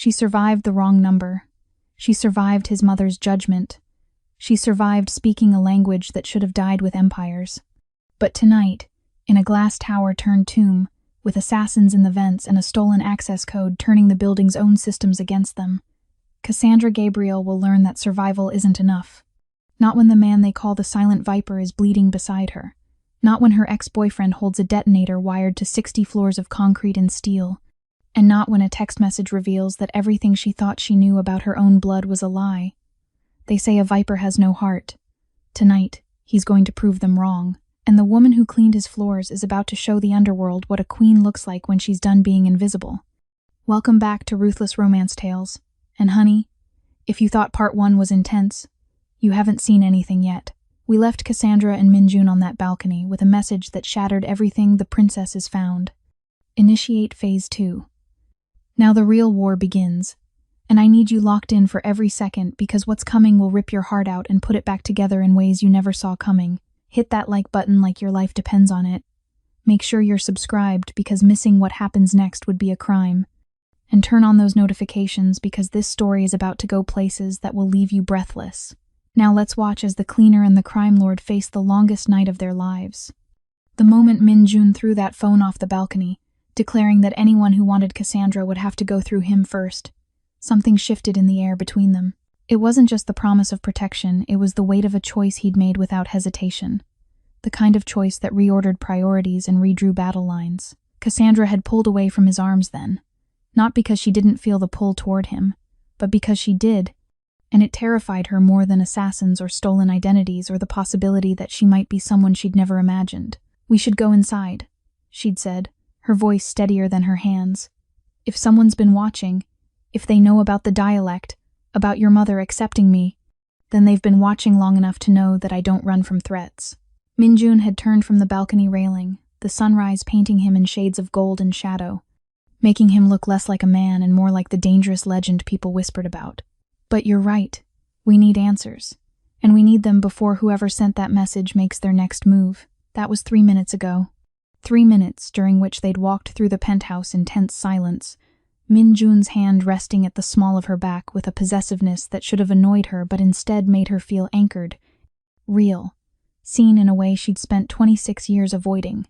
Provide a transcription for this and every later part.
She survived the wrong number. She survived his mother's judgment. She survived speaking a language that should have died with empires. But tonight, in a glass tower-turned tomb, with assassins in the vents and a stolen access code turning the building's own systems against them, Cassandra Gabriel will learn that survival isn't enough. Not when the man they call the Silent Viper is bleeding beside her. Not when her ex-boyfriend holds a detonator wired to 60 floors of concrete and steel. And not when a text message reveals that everything she thought she knew about her own blood was a lie. They say a viper has no heart. Tonight, he's going to prove them wrong. And the woman who cleaned his floors is about to show the underworld what a queen looks like when she's done being invisible. Welcome back to Ruthless Romance Tales. And honey, if you thought part 1 was intense, you haven't seen anything yet. We left Cassandra and Minjun on that balcony with a message that shattered everything the princess has found. Initiate Phase 2. Now the real war begins, and I need you locked in for every second because what's coming will rip your heart out and put it back together in ways you never saw coming. Hit that like button like your life depends on it. Make sure you're subscribed because missing what happens next would be a crime. And turn on those notifications because this story is about to go places that will leave you breathless. Now let's watch as the cleaner and the crime lord face the longest night of their lives. The moment Minjun threw that phone off the balcony, declaring that anyone who wanted Cassandra would have to go through him first, something shifted in the air between them. It wasn't just the promise of protection, it was the weight of a choice he'd made without hesitation. The kind of choice that reordered priorities and redrew battle lines. Cassandra had pulled away from his arms then. Not because she didn't feel the pull toward him, but because she did, and it terrified her more than assassins or stolen identities or the possibility that she might be someone she'd never imagined. We should go inside, she'd said, her voice steadier than her hands. If someone's been watching, if they know about the dialect, about your mother accepting me, then they've been watching long enough to know that I don't run from threats. Minjun had turned from the balcony railing, the sunrise painting him in shades of gold and shadow, making him look less like a man and more like the dangerous legend people whispered about. But you're right. We need answers. And we need them before whoever sent that message makes their next move. That was 3 minutes ago. 3 minutes during which they'd walked through the penthouse in tense silence, Minjun's hand resting at the small of her back with a possessiveness that should have annoyed her but instead made her feel anchored. Real. Seen in a way she'd spent 26 years avoiding.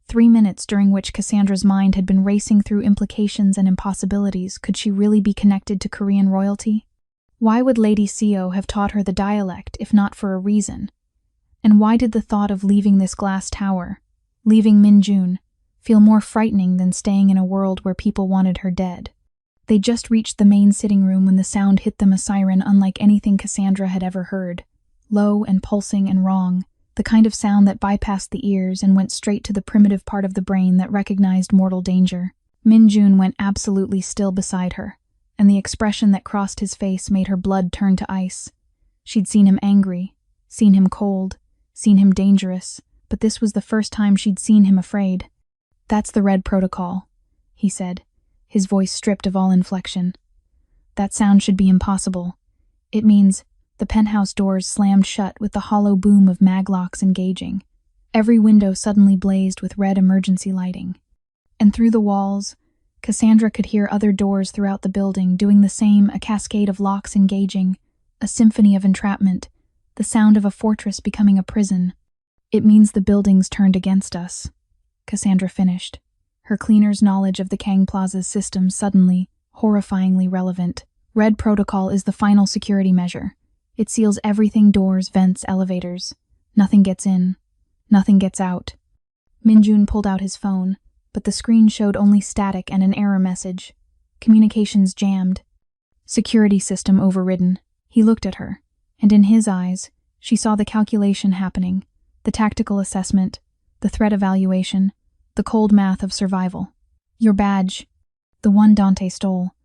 3 minutes during which Cassandra's mind had been racing through implications and impossibilities. Could she really be connected to Korean royalty? Why would Lady Seo have taught her the dialect if not for a reason? And why did the thought of leaving this glass tower, leaving Minjun, feel more frightening than staying in a world where people wanted her dead? They just reached the main sitting room when the sound hit them, a siren unlike anything Cassandra had ever heard. Low and pulsing and wrong. The kind of sound that bypassed the ears and went straight to the primitive part of the brain that recognized mortal danger. Minjun went absolutely still beside her, and the expression that crossed his face made her blood turn to ice. She'd seen him angry, seen him cold, seen him dangerous, but this was the first time she'd seen him afraid. "That's the Red Protocol," he said, his voice stripped of all inflection. "That sound should be impossible. It means..." The penthouse doors slammed shut with the hollow boom of maglocks engaging. Every window suddenly blazed with red emergency lighting. And through the walls, Cassandra could hear other doors throughout the building doing the same, a cascade of locks engaging, a symphony of entrapment, the sound of a fortress becoming a prison. "It means the buildings turned against us," Cassandra finished, her cleaner's knowledge of the Kang Plaza's system suddenly, horrifyingly relevant. Red Protocol is the final security measure. It seals everything: doors, vents, elevators. Nothing gets in. Nothing gets out. Minjun pulled out his phone, but the screen showed only static and an error message. Communications jammed. Security system overridden. He looked at her, and in his eyes, she saw the calculation happening, the tactical assessment, the threat evaluation, the cold math of survival. "Your badge. The one Dante stole.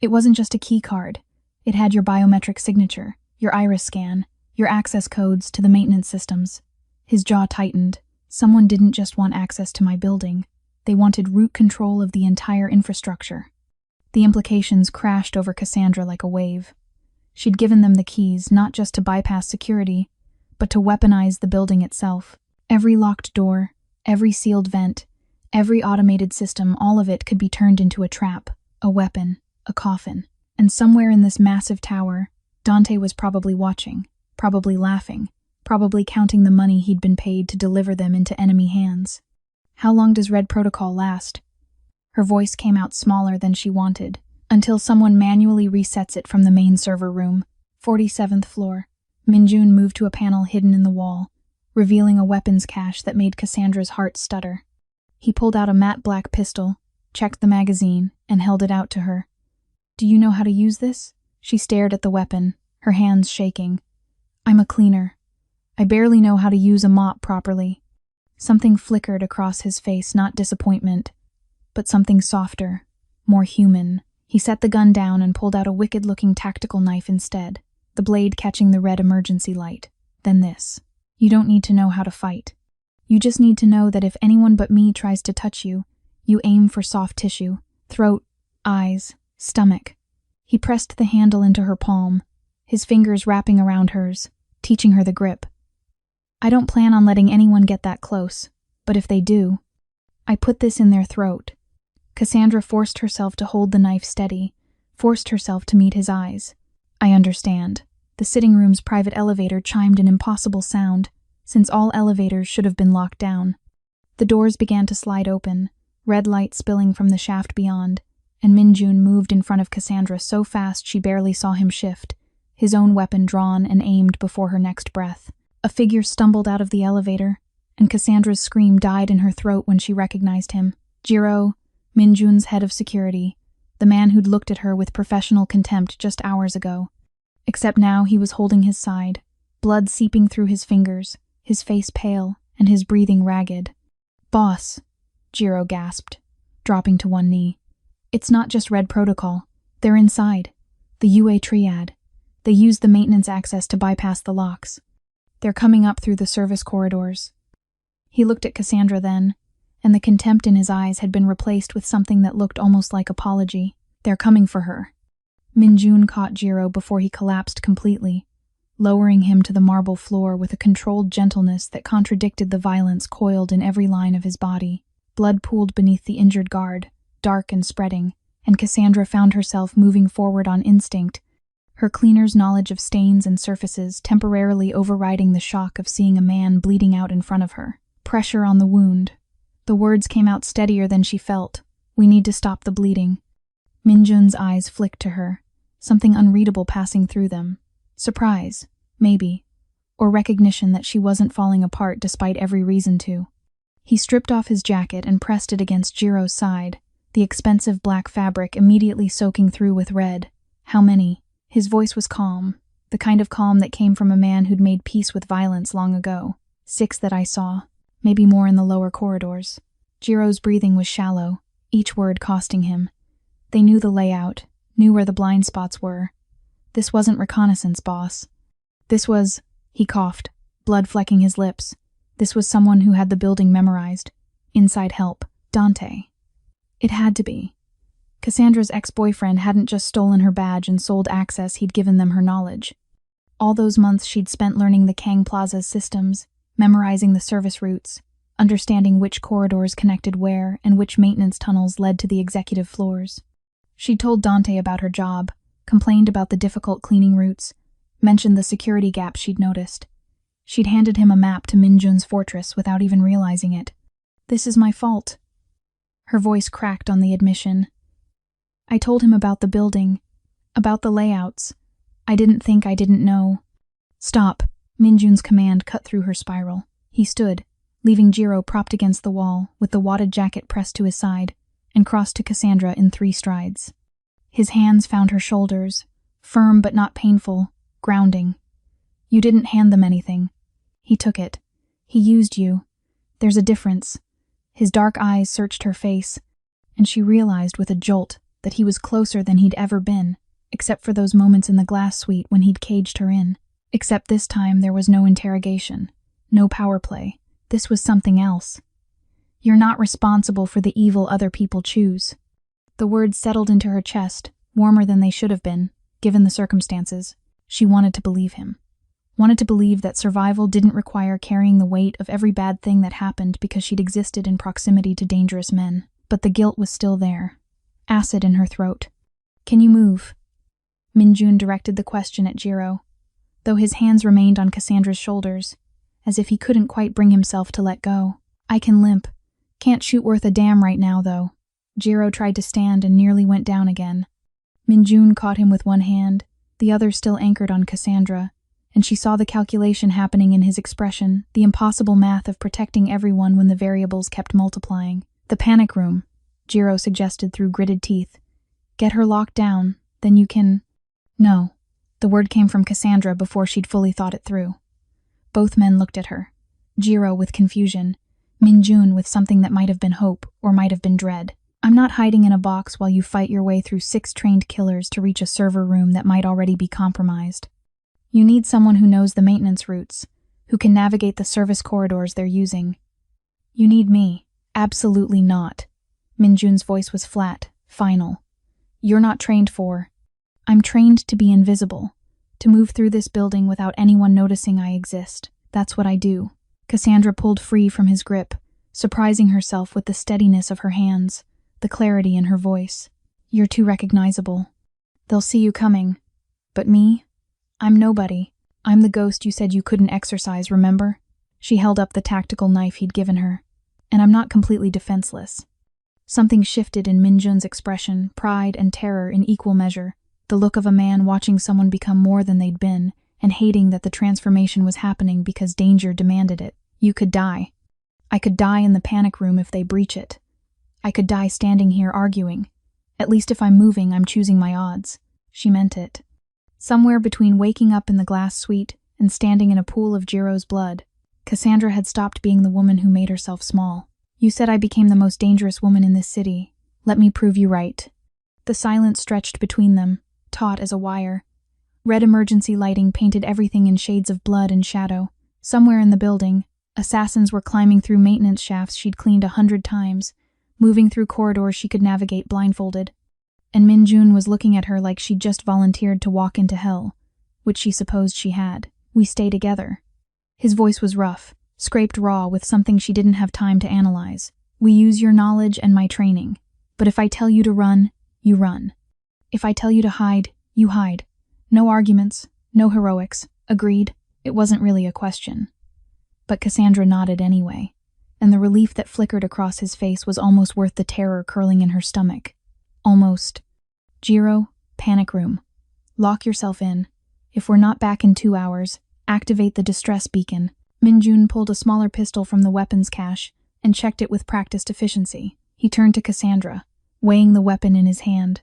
It wasn't just a key card. It had your biometric signature, your iris scan, your access codes to the maintenance systems." His jaw tightened. Someone didn't just want access to my building. They wanted root control of the entire infrastructure. The implications crashed over Cassandra like a wave. She'd given them the keys not just to bypass security, but to weaponize the building itself. Every locked door, every sealed vent, every automated system, all of it could be turned into a trap, a weapon, a coffin. And somewhere in this massive tower, Dante was probably watching, probably laughing, probably counting the money he'd been paid to deliver them into enemy hands. How long does Red Protocol last? Her voice came out smaller than she wanted, until someone manually resets it from the main server room, 47th floor. Minjun moved to a panel hidden in the wall, revealing a weapons cache that made Cassandra's heart stutter. He pulled out a matte black pistol, checked the magazine, and held it out to her. "Do you know how to use this?" She stared at the weapon, her hands shaking. "I'm a cleaner. I barely know how to use a mop properly." Something flickered across his face, not disappointment, but something softer, more human. He set the gun down and pulled out a wicked-looking tactical knife instead, the blade catching the red emergency light. "Then this. You don't need to know how to fight. You just need to know that if anyone but me tries to touch you, you aim for soft tissue, throat, eyes, stomach." He pressed the handle into her palm, his fingers wrapping around hers, teaching her the grip. "I don't plan on letting anyone get that close, but if they do, I put this in their throat." Cassandra forced herself to hold the knife steady, forced herself to meet his eyes. "I understand." The sitting room's private elevator chimed an impossible sound, since all elevators should have been locked down. The doors began to slide open, red light spilling from the shaft beyond, and Minjun moved in front of Cassandra so fast she barely saw him shift, his own weapon drawn and aimed before her next breath. A figure stumbled out of the elevator, and Cassandra's scream died in her throat when she recognized him. Jiro, Minjun's head of security, the man who'd looked at her with professional contempt just hours ago. Except now he was holding his side, blood seeping through his fingers, his face pale, and his breathing ragged. "Boss," Jiro gasped, dropping to one knee. "It's not just Red Protocol. They're inside. The UA Triad. They used the maintenance access to bypass the locks. They're coming up through the service corridors." He looked at Cassandra then, and the contempt in his eyes had been replaced with something that looked almost like apology. "They're coming for her." Minjun caught Jiro before he collapsed completely, lowering him to the marble floor with a controlled gentleness that contradicted the violence coiled in every line of his body. Blood pooled beneath the injured guard, dark and spreading, and Cassandra found herself moving forward on instinct, her cleaner's knowledge of stains and surfaces temporarily overriding the shock of seeing a man bleeding out in front of her. Pressure on the wound. The words came out steadier than she felt. "We need to stop the bleeding." Minjun's eyes flicked to her, something unreadable passing through them. Surprise, maybe, or recognition that she wasn't falling apart despite every reason to. He stripped off his jacket and pressed it against Jiro's side, the expensive black fabric immediately soaking through with red. "How many?" His voice was calm, the kind of calm that came from a man who'd made peace with violence long ago. "6 that I saw, maybe more in the lower corridors." Jiro's breathing was shallow, each word costing him. They knew the layout, knew where the blind spots were. "This wasn't reconnaissance, boss. This was," he coughed, blood flecking his lips. "This was someone who had the building memorized. Inside help. Dante." It had to be. Cassandra's ex-boyfriend hadn't just stolen her badge and sold access, he'd given them her knowledge. All those months she'd spent learning the Kang Plaza's systems, memorizing the service routes, understanding which corridors connected where and which maintenance tunnels led to the executive floors. She'd told Dante about her job, complained about the difficult cleaning routes, mentioned the security gaps she'd noticed. She'd handed him a map to Minjun's fortress without even realizing it. "This is my fault." Her voice cracked on the admission. "I told him about the building, about the layouts. I didn't think I didn't know." "Stop." Minjun's command cut through her spiral. He stood, leaving Jiro propped against the wall, with the wadded jacket pressed to his side, and crossed to Cassandra in 3 strides. His hands found her shoulders, firm but not painful, grounding. "You didn't hand them anything. He took it. He used you. There's a difference." His dark eyes searched her face, and she realized with a jolt that he was closer than he'd ever been, except for those moments in the glass suite when he'd caged her in. Except this time there was no interrogation, no power play. This was something else. "You're not responsible for the evil other people choose." The words settled into her chest, warmer than they should have been, given the circumstances. She wanted to believe him. Wanted to believe that survival didn't require carrying the weight of every bad thing that happened because she'd existed in proximity to dangerous men. But the guilt was still there. Acid in her throat. "Can you move?" Minjun directed the question at Jiro, though his hands remained on Cassandra's shoulders, as if he couldn't quite bring himself to let go. I can limp. Can't shoot worth a damn right now, though. Jiro tried to stand and nearly went down again. Minjun caught him with one hand, the other still anchored on Cassandra, and she saw the calculation happening in his expression, the impossible math of protecting everyone when the variables kept multiplying. The panic room, Jiro suggested through gritted teeth. Get her locked down, then you can… No. The word came from Cassandra before she'd fully thought it through. Both men looked at her. Jiro with confusion, Minjun with something that might have been hope or might have been dread. I'm not hiding in a box while you fight your way through 6 trained killers to reach a server room that might already be compromised. You need someone who knows the maintenance routes, who can navigate the service corridors they're using. You need me. Absolutely not. Minjun's voice was flat, final. You're not trained for… I'm trained to be invisible, to move through this building without anyone noticing I exist. That's what I do. Cassandra pulled free from his grip, surprising herself with the steadiness of her hands, the clarity in her voice. You're too recognizable. They'll see you coming. But me? I'm nobody. I'm the ghost you said you couldn't exorcise, remember? She held up the tactical knife he'd given her. And I'm not completely defenseless. Something shifted in Minjun's expression, pride and terror in equal measure, the look of a man watching someone become more than they'd been, and hating that the transformation was happening because danger demanded it. You could die. I could die in the panic room if they breach it. I could die standing here arguing. At least if I'm moving, I'm choosing my odds. She meant it. Somewhere between waking up in the glass suite and standing in a pool of Jiro's blood, Cassandra had stopped being the woman who made herself small. You said I became the most dangerous woman in this city. Let me prove you right. The silence stretched between them, taut as a wire. Red emergency lighting painted everything in shades of blood and shadow. Somewhere in the building, assassins were climbing through maintenance shafts she'd cleaned 100 times, moving through corridors she could navigate blindfolded. And Minjun was looking at her like she'd just volunteered to walk into hell, which she supposed she had. We stay together. His voice was rough, scraped raw with something she didn't have time to analyze. We use your knowledge and my training. But if I tell you to run, you run. If I tell you to hide, you hide. No arguments, no heroics. Agreed? It wasn't really a question. But Cassandra nodded anyway, and the relief that flickered across his face was almost worth the terror curling in her stomach. Almost. Jiro, panic room. Lock yourself in. If we're not back in 2 hours, activate the distress beacon. Minjun pulled a smaller pistol from the weapons cache and checked it with practiced efficiency. He turned to Cassandra, weighing the weapon in his hand,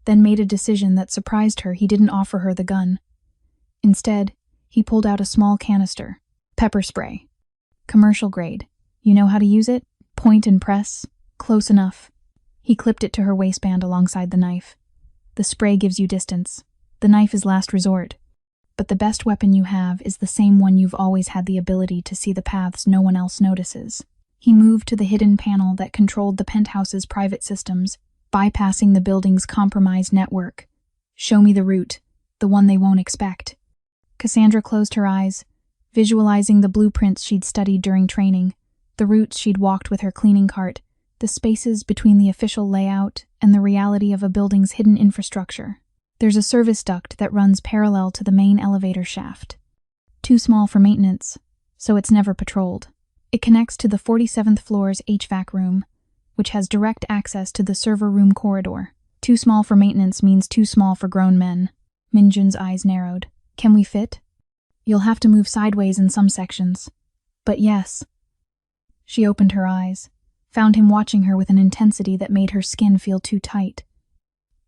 then made a decision that surprised her. He didn't offer her the gun. Instead, he pulled out a small canister. Pepper spray. Commercial grade. You know how to use it? Point and press. Close enough. He clipped it to her waistband alongside the knife. The spray gives you distance. The knife is last resort. But the best weapon you have is the same one you've always had the ability to see the paths no one else notices. He moved to the hidden panel that controlled the penthouse's private systems, bypassing the building's compromised network. Show me the route, the one they won't expect. Cassandra closed her eyes, visualizing the blueprints she'd studied during training, the routes she'd walked with her cleaning cart, the spaces between the official layout and the reality of a building's hidden infrastructure. There's a service duct that runs parallel to the main elevator shaft. Too small for maintenance, so it's never patrolled. It connects to the 47th floor's HVAC room, which has direct access to the server room corridor. Too small for maintenance means too small for grown men. Minjun's eyes narrowed. Can we fit? You'll have to move sideways in some sections. But yes. She opened her eyes, found him watching her with an intensity that made her skin feel too tight.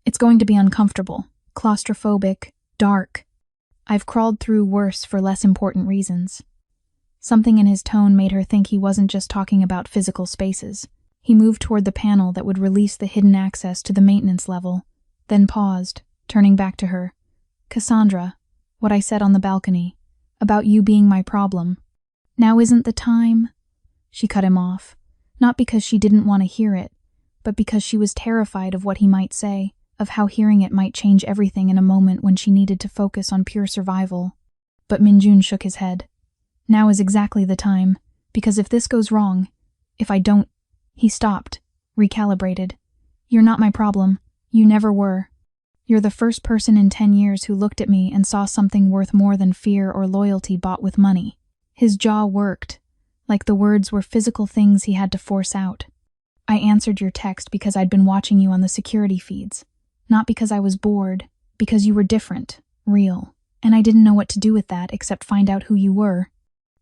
It's going to be uncomfortable, claustrophobic, dark. I've crawled through worse for less important reasons. Something in his tone made her think he wasn't just talking about physical spaces. He moved toward the panel that would release the hidden access to the maintenance level, then paused, turning back to her. Cassandra, what I said on the balcony, about you being my problem. Now isn't the time? She cut him off, not because she didn't want to hear it, but because she was terrified of what he might say, of how hearing it might change everything in a moment when she needed to focus on pure survival. But Minjun shook his head. Now is exactly the time, because if this goes wrong, if I don't… He stopped, recalibrated. You're not my problem. You never were. You're the first person in 10 years who looked at me and saw something worth more than fear or loyalty bought with money." His jaw worked, like the words were physical things he had to force out. "I answered your text because I'd been watching you on the security feeds. Not because I was bored, because you were different, real, and I didn't know what to do with that except find out who you were."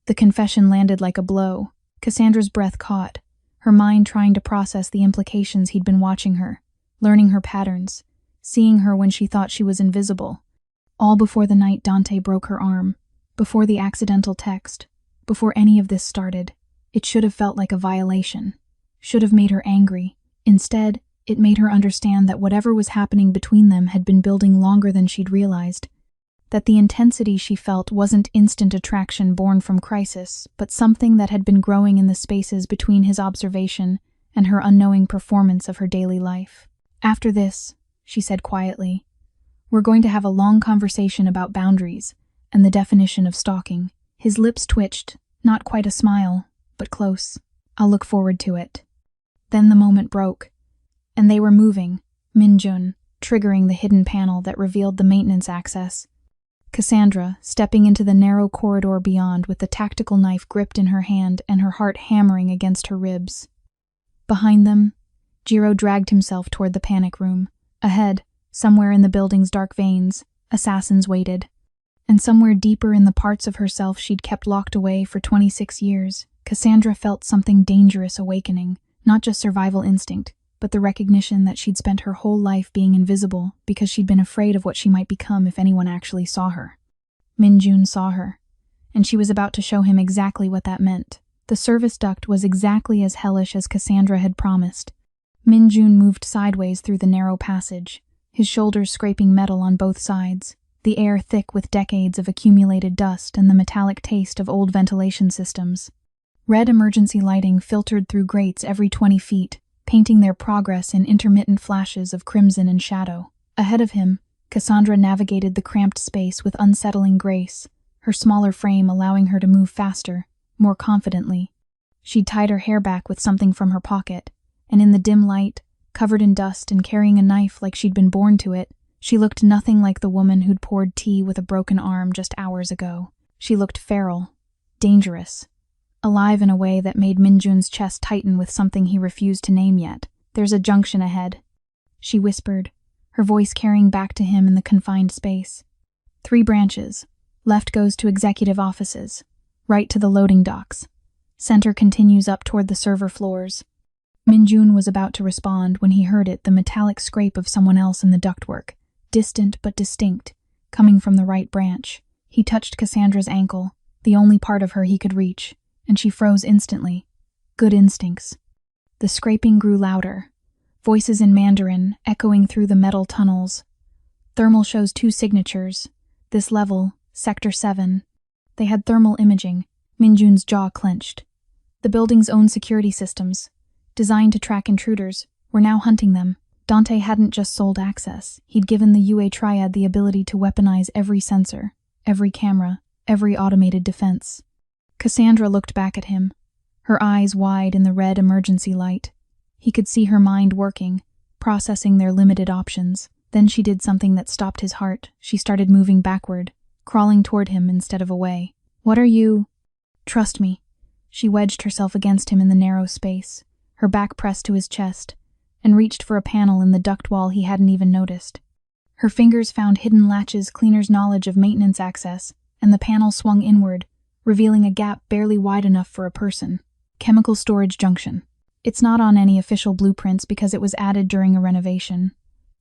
The confession landed like a blow. Cassandra's breath caught, her mind trying to process the implications. He'd been watching her, learning her patterns, seeing her when she thought she was invisible. All before the night Dante broke her arm, before the accidental text, before any of this started. It should have felt like a violation, should have made her angry. Instead, it made her understand that whatever was happening between them had been building longer than she'd realized. That the intensity she felt wasn't instant attraction born from crisis, but something that had been growing in the spaces between his observation and her unknowing performance of her daily life. "After this," she said quietly, "we're going to have a long conversation about boundaries and the definition of stalking." His lips twitched, not quite a smile, but close. "I'll look forward to it." Then the moment broke, and they were moving, Minjun triggering the hidden panel that revealed the maintenance access. Cassandra stepping into the narrow corridor beyond with the tactical knife gripped in her hand and her heart hammering against her ribs. Behind them, Jiro dragged himself toward the panic room. Ahead, somewhere in the building's dark veins, assassins waited. And somewhere deeper in the parts of herself she'd kept locked away for 26 years, Cassandra felt something dangerous awakening, not just survival instinct, but the recognition that she'd spent her whole life being invisible because she'd been afraid of what she might become if anyone actually saw her. Minjun saw her, and she was about to show him exactly what that meant. The service duct was exactly as hellish as Cassandra had promised. Minjun moved sideways through the narrow passage, his shoulders scraping metal on both sides, the air thick with decades of accumulated dust and the metallic taste of old ventilation systems. Red emergency lighting filtered through grates every 20 feet, painting their progress in intermittent flashes of crimson and shadow. Ahead of him, Cassandra navigated the cramped space with unsettling grace, her smaller frame allowing her to move faster, more confidently. She'd tied her hair back with something from her pocket, and in the dim light, covered in dust and carrying a knife like she'd been born to it, she looked nothing like the woman who'd poured tea with a broken arm just hours ago. She looked feral, dangerous, alive in a way that made Minjun's chest tighten with something he refused to name yet. "There's a junction ahead," she whispered, her voice carrying back to him in the confined space. 3 branches. Left goes to executive offices, right to the loading docks. Center continues up toward the server floors. Minjun was about to respond when he heard it, the metallic scrape of someone else in the ductwork, distant but distinct, coming from the right branch. He touched Cassandra's ankle, the only part of her he could reach, and she froze instantly. Good instincts. The scraping grew louder, voices in Mandarin echoing through the metal tunnels. Thermal shows 2 signatures. This level, Sector 7. They had thermal imaging. Minjun's jaw clenched. The building's own security systems, designed to track intruders, were now hunting them. Dante hadn't just sold access. He'd given the UA Triad the ability to weaponize every sensor, every camera, every automated defense. Cassandra looked back at him, her eyes wide in the red emergency light. He could see her mind working, processing their limited options. Then she did something that stopped his heart. She started moving backward, crawling toward him instead of away. "What are you?" "Trust me." She wedged herself against him in the narrow space, her back pressed to his chest, and reached for a panel in the duct wall he hadn't even noticed. Her fingers found hidden latches, Cleaner's knowledge of maintenance access, and the panel swung inward, revealing a gap barely wide enough for a person. Chemical storage junction. It's not on any official blueprints because it was added during a renovation.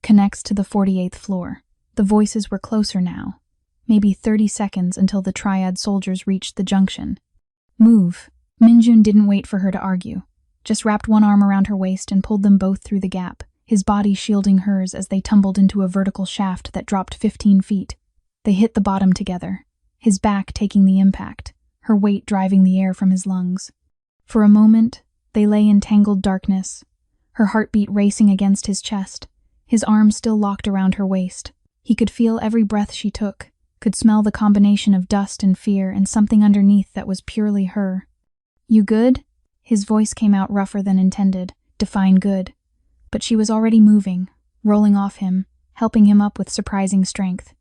Connects to the 48th floor. The voices were closer now. Maybe 30 seconds until the Triad soldiers reached the junction. "Move." Minjun didn't wait for her to argue, just wrapped one arm around her waist and pulled them both through the gap, his body shielding hers as they tumbled into a vertical shaft that dropped 15 feet. They hit the bottom together, his back taking the impact, her weight driving the air from his lungs. For a moment, they lay in tangled darkness, her heartbeat racing against his chest, his arm still locked around her waist. He could feel every breath she took, could smell the combination of dust and fear and something underneath that was purely her. "You good?" His voice came out rougher than intended, define good. But she was already moving, rolling off him, helping him up with surprising strength.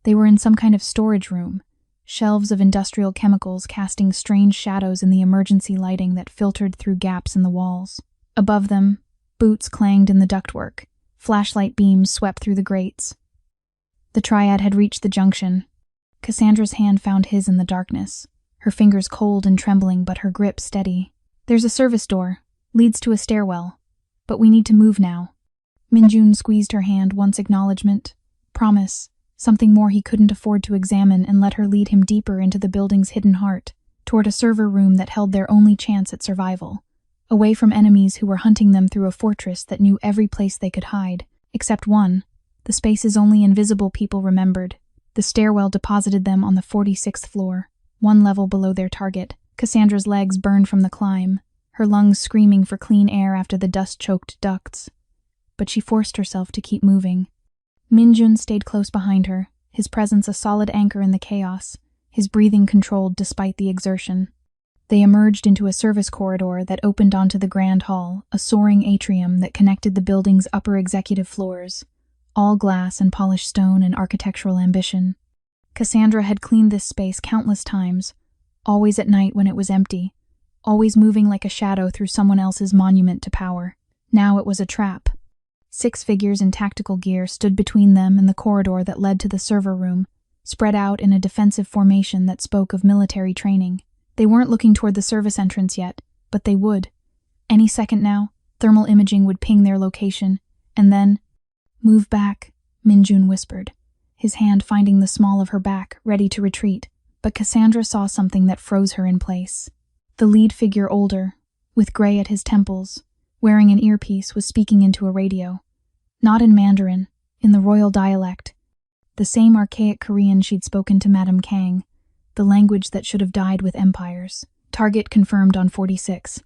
They were in some kind of storage room, shelves of industrial chemicals casting strange shadows in the emergency lighting that filtered through gaps in the walls. Above them, boots clanged in the ductwork. Flashlight beams swept through the grates. The triad had reached the junction. Cassandra's hand found his in the darkness, her fingers cold and trembling but her grip steady. "There's a service door. Leads to a stairwell. But we need to move now." Minjun squeezed her hand once acknowledgement. Promise. Something more he couldn't afford to examine, and let her lead him deeper into the building's hidden heart, toward a server room that held their only chance at survival. Away from enemies who were hunting them through a fortress that knew every place they could hide, except one, the spaces only invisible people remembered. The stairwell deposited them on the 46th floor, one level below their target. Cassandra's legs burned from the climb, her lungs screaming for clean air after the dust-choked ducts. But she forced herself to keep moving. Minjun stayed close behind her, his presence a solid anchor in the chaos, his breathing controlled despite the exertion. They emerged into a service corridor that opened onto the grand hall, a soaring atrium that connected the building's upper executive floors, all glass and polished stone and architectural ambition. Cassandra had cleaned this space countless times, always at night when it was empty, always moving like a shadow through someone else's monument to power. Now it was a trap. 6 figures in tactical gear stood between them and the corridor that led to the server room, spread out in a defensive formation that spoke of military training. They weren't looking toward the service entrance yet, but they would. Any second now, thermal imaging would ping their location, and then, "Move back," Minjun whispered, his hand finding the small of her back, ready to retreat. But Cassandra saw something that froze her in place. The lead figure, older, with gray at his temples, wearing an earpiece, was speaking into a radio. Not in Mandarin, in the royal dialect, the same archaic Korean she'd spoken to Madame Kang, the language that should have died with empires. "Target confirmed on 46.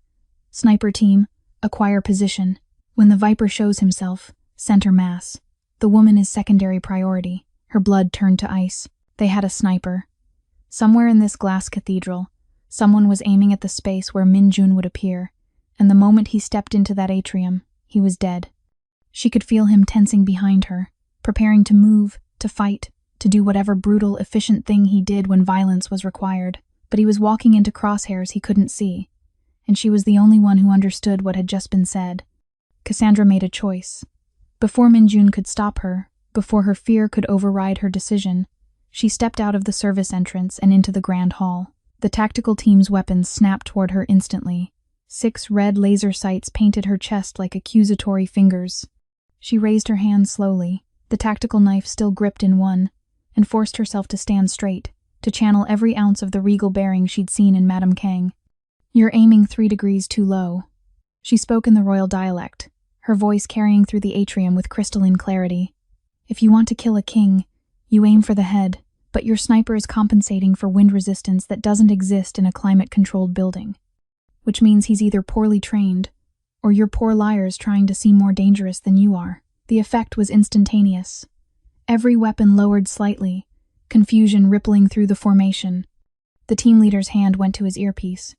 Sniper team, acquire position. When the Viper shows himself, center mass. The woman is secondary priority." Her blood turned to ice. They had a sniper. Somewhere in this glass cathedral, someone was aiming at the space where Minjun would appear, and the moment he stepped into that atrium, he was dead. She could feel him tensing behind her, preparing to move, to fight, to do whatever brutal, efficient thing he did when violence was required. But he was walking into crosshairs he couldn't see, and she was the only one who understood what had just been said. Cassandra made a choice. Before Minjun could stop her, before her fear could override her decision, she stepped out of the service entrance and into the grand hall. The tactical team's weapons snapped toward her instantly. 6 red laser sights painted her chest like accusatory fingers. She raised her hand slowly, the tactical knife still gripped in one, and forced herself to stand straight, to channel every ounce of the regal bearing she'd seen in Madame Kang. "You're aiming 3 degrees too low." She spoke in the royal dialect, her voice carrying through the atrium with crystalline clarity. "If you want to kill a king, you aim for the head, but your sniper is compensating for wind resistance that doesn't exist in a climate-controlled building. Which means he's either poorly trained, or you're poor liars trying to seem more dangerous than you are." The effect was instantaneous. Every weapon lowered slightly, confusion rippling through the formation. The team leader's hand went to his earpiece,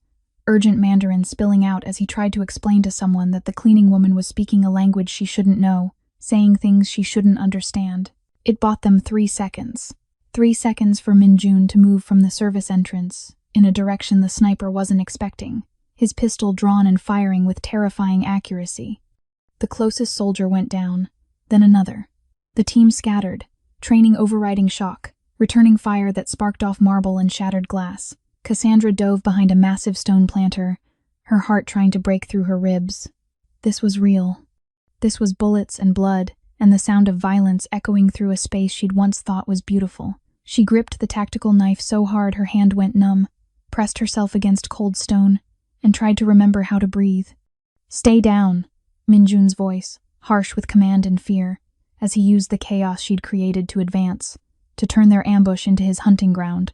urgent Mandarin spilling out as he tried to explain to someone that the cleaning woman was speaking a language she shouldn't know, saying things she shouldn't understand. It bought them 3 seconds. 3 seconds for Minjun to move from the service entrance, in a direction the sniper wasn't expecting, his pistol drawn and firing with terrifying accuracy. The closest soldier went down, then another. The team scattered, training overriding shock, returning fire that sparked off marble and shattered glass. Cassandra dove behind a massive stone planter, her heart trying to break through her ribs. This was real. This was bullets and blood, and the sound of violence echoing through a space she'd once thought was beautiful. She gripped the tactical knife so hard her hand went numb, pressed herself against cold stone, and tried to remember how to breathe. "Stay down," Minjun's voice, harsh with command and fear, as he used the chaos she'd created to advance, to turn their ambush into his hunting ground.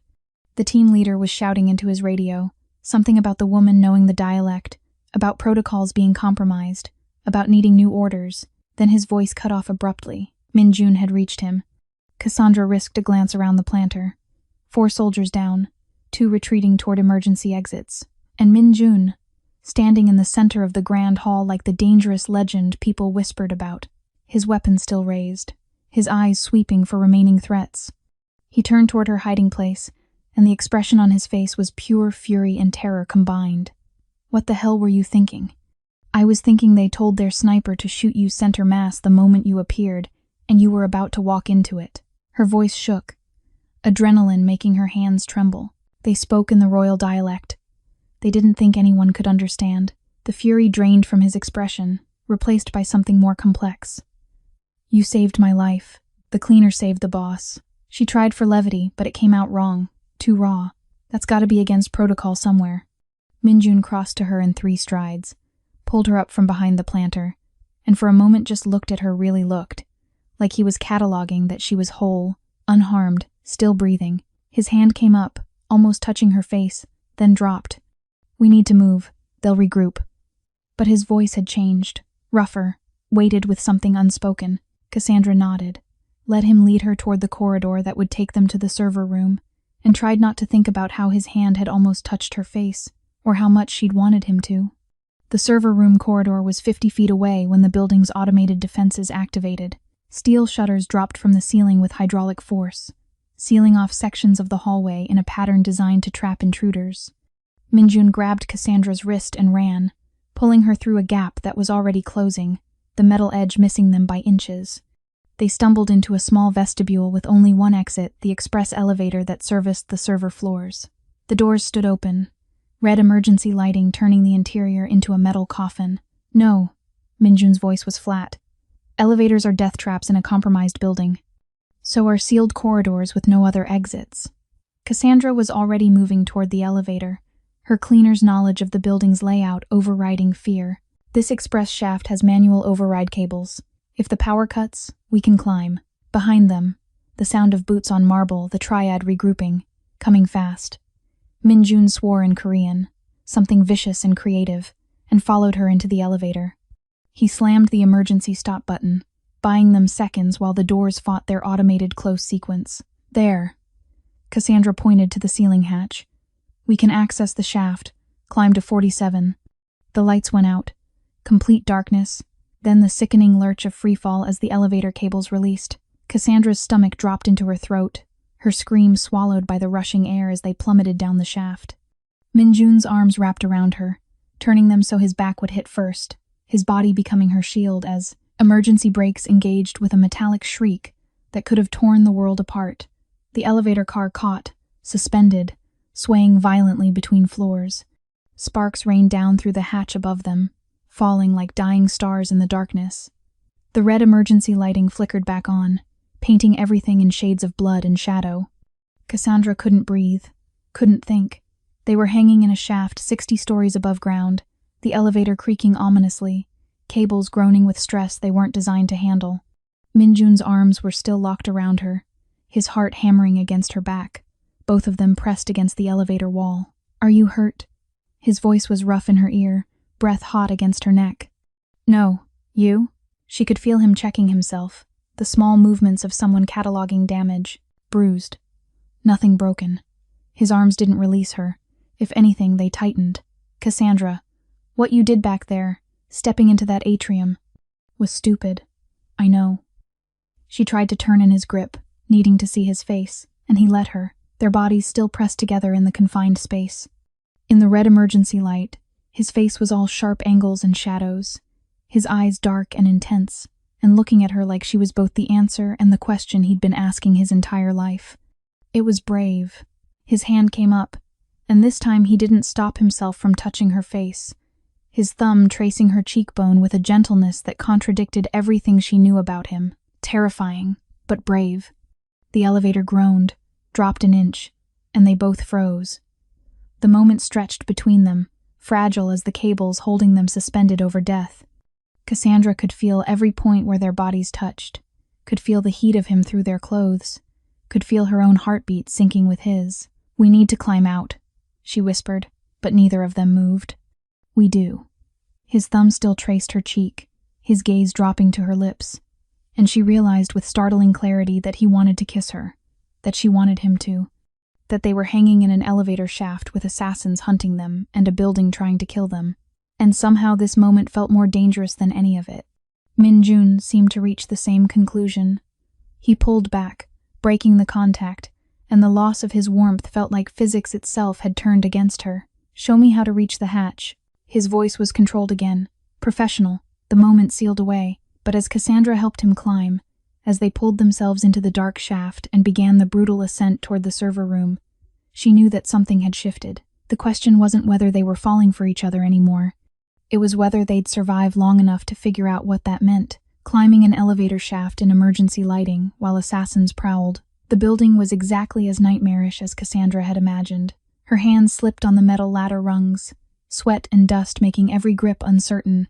The team leader was shouting into his radio, something about the woman knowing the dialect, about protocols being compromised, about needing new orders. Then his voice cut off abruptly. Minjun had reached him. Cassandra risked a glance around the planter. 4 soldiers down, 2 retreating toward emergency exits, and Minjun, standing in the center of the grand hall like the dangerous legend people whispered about, his weapon still raised, his eyes sweeping for remaining threats. He turned toward her hiding place, and the expression on his face was pure fury and terror combined. "What the hell were you thinking?" "I was thinking they told their sniper to shoot you center mass the moment you appeared, and you were about to walk into it." Her voice shook, adrenaline making her hands tremble. They spoke in the royal dialect. They didn't think anyone could understand. The fury drained from his expression, replaced by something more complex. "You saved my life. The cleaner saved the boss." She tried for levity, but it came out wrong. Too raw. That's gotta be against protocol somewhere. Minjun crossed to her in 3 strides, pulled her up from behind the planter, and for a moment just looked at her, really looked, like he was cataloging that she was whole, unharmed, still breathing. His hand came up, almost touching her face, then dropped. "We need to move. They'll regroup." But his voice had changed, rougher, weighted with something unspoken. Cassandra nodded, let him lead her toward the corridor that would take them to the server room, and tried not to think about how his hand had almost touched her face, or how much she'd wanted him to. The server room corridor was 50 feet away when the building's automated defenses activated. Steel shutters dropped from the ceiling with hydraulic force, sealing off sections of the hallway in a pattern designed to trap intruders. Minjun grabbed Cassandra's wrist and ran, pulling her through a gap that was already closing, the metal edge missing them by inches. They stumbled into a small vestibule with only one exit, the express elevator that serviced the server floors. The doors stood open, red emergency lighting turning the interior into a metal coffin. "No," Minjun's voice was flat. "Elevators are death traps in a compromised building. So are sealed corridors with no other exits." Cassandra was already moving toward the elevator, her cleaner's knowledge of the building's layout overriding fear. "This express shaft has manual override cables. If the power cuts, we can climb." Behind them, the sound of boots on marble, the triad regrouping, coming fast. Minjun swore in Korean, something vicious and creative, and followed her into the elevator. He slammed the emergency stop button, buying them seconds while the doors fought their automated close sequence. "There." Cassandra pointed to the ceiling hatch. "We can access the shaft, climb to 47. The lights went out. Complete darkness, then the sickening lurch of freefall as the elevator cables released. Cassandra's stomach dropped into her throat, her scream swallowed by the rushing air as they plummeted down the shaft. Minjun's arms wrapped around her, turning them so his back would hit first, his body becoming her shield as emergency brakes engaged with a metallic shriek that could have torn the world apart. The elevator car caught, suspended, swaying violently between floors. Sparks rained down through the hatch above them, falling like dying stars in the darkness. The red emergency lighting flickered back on, painting everything in shades of blood and shadow. Cassandra couldn't breathe, couldn't think. They were hanging in a shaft 60 stories above ground, the elevator creaking ominously, cables groaning with stress they weren't designed to handle. Minjun's arms were still locked around her, his heart hammering against her back, both of them pressed against the elevator wall. "Are you hurt?" His voice was rough in her ear, breath hot against her neck. "No. You?" She could feel him checking himself, the small movements of someone cataloging damage. Bruised. Nothing broken. His arms didn't release her. If anything, they tightened. "Cassandra, what you did back there, stepping into that atrium, was stupid. I know." She tried to turn in his grip, needing to see his face, and he let her, their bodies still pressed together in the confined space. In the red emergency light, his face was all sharp angles and shadows, his eyes dark and intense, and looking at her like she was both the answer and the question he'd been asking his entire life. It was brave. His hand came up, and this time he didn't stop himself from touching her face, his thumb tracing her cheekbone with a gentleness that contradicted everything she knew about him. Terrifying, but brave. The elevator groaned, dropped an inch, and they both froze. The moment stretched between them, fragile as the cables holding them suspended over death. Cassandra could feel every point where their bodies touched, could feel the heat of him through their clothes, could feel her own heartbeat syncing with his. "We need to climb out," she whispered, but neither of them moved. "We do." His thumb still traced her cheek, his gaze dropping to her lips, and she realized with startling clarity that he wanted to kiss her, that she wanted him to, that they were hanging in an elevator shaft with assassins hunting them and a building trying to kill them, and somehow this moment felt more dangerous than any of it. Minjun seemed to reach the same conclusion, He pulled back, breaking the contact, and the loss of his warmth felt like physics itself had turned against her. "Show me how to reach the hatch." His voice was controlled again, professional, the moment sealed away. But as Cassandra helped him climb, as they pulled themselves into the dark shaft and began the brutal ascent toward the server room, she knew that something had shifted. The question wasn't whether they were falling for each other anymore. It was whether they'd survive long enough to figure out what that meant. Climbing an elevator shaft in emergency lighting while assassins prowled. The building was exactly as nightmarish as Cassandra had imagined. Her hands slipped on the metal ladder rungs, sweat and dust making every grip uncertain.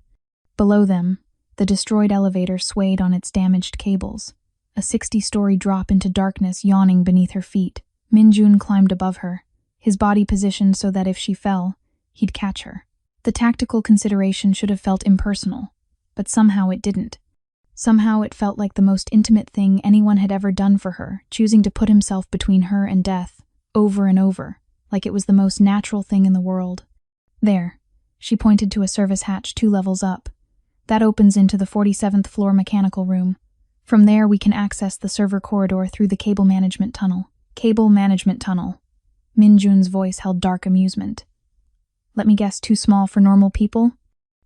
Below them, the destroyed elevator swayed on its damaged cables, a 60-story drop into darkness yawning beneath her feet. Minjun climbed above her, his body positioned so that if she fell, he'd catch her. The tactical consideration should have felt impersonal, but somehow it didn't. Somehow it felt like the most intimate thing anyone had ever done for her, choosing to put himself between her and death, over and over, like it was the most natural thing in the world. "There," she pointed to a service hatch 2 levels up. "That opens into the 47th floor mechanical room. From there we can access the server corridor through the cable management tunnel." Cable management tunnel. Minjun's voice held dark amusement. "Let me guess, too small for normal people?"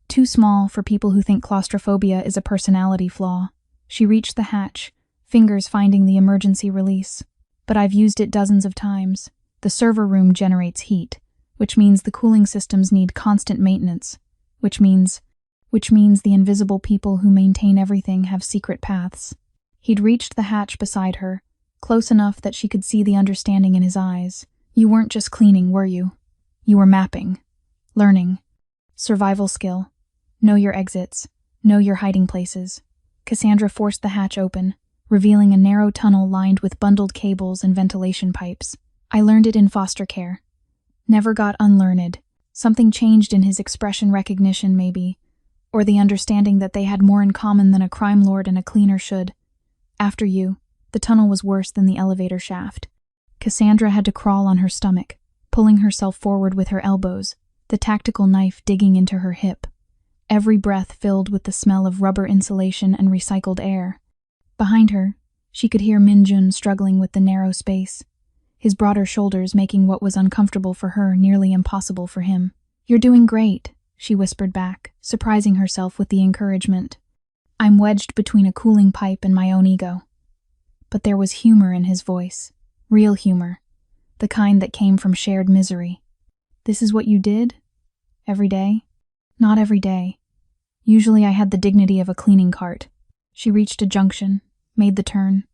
"Too small for people who think claustrophobia is a personality flaw." She reached the hatch, fingers finding the emergency release. "But I've used it dozens of times. The server room generates heat, which means the cooling systems need constant maintenance, which means the invisible people who maintain everything have secret paths." He'd reached the hatch beside her, close enough that she could see the understanding in his eyes. "You weren't just cleaning, were you? You were mapping, learning, survival skill. Know your exits, know your hiding places." Cassandra forced the hatch open, revealing a narrow tunnel lined with bundled cables and ventilation pipes. "I learned it in foster care. Never got unlearned." Something changed in his expression, recognition maybe, or the understanding that they had more in common than a crime lord and a cleaner should. "After you." The tunnel was worse than the elevator shaft. Cassandra had to crawl on her stomach, pulling herself forward with her elbows, the tactical knife digging into her hip. Every breath filled with the smell of rubber insulation and recycled air. Behind her, she could hear Minjun struggling with the narrow space, his broader shoulders making what was uncomfortable for her nearly impossible for him. "You're doing great," she whispered back, surprising herself with the encouragement. "I'm wedged between a cooling pipe and my own ego." But there was humor in his voice, real humor, the kind that came from shared misery. "This is what you did? Every day?" "Not every day. Usually I had the dignity of a cleaning cart." She reached a junction, made the turn.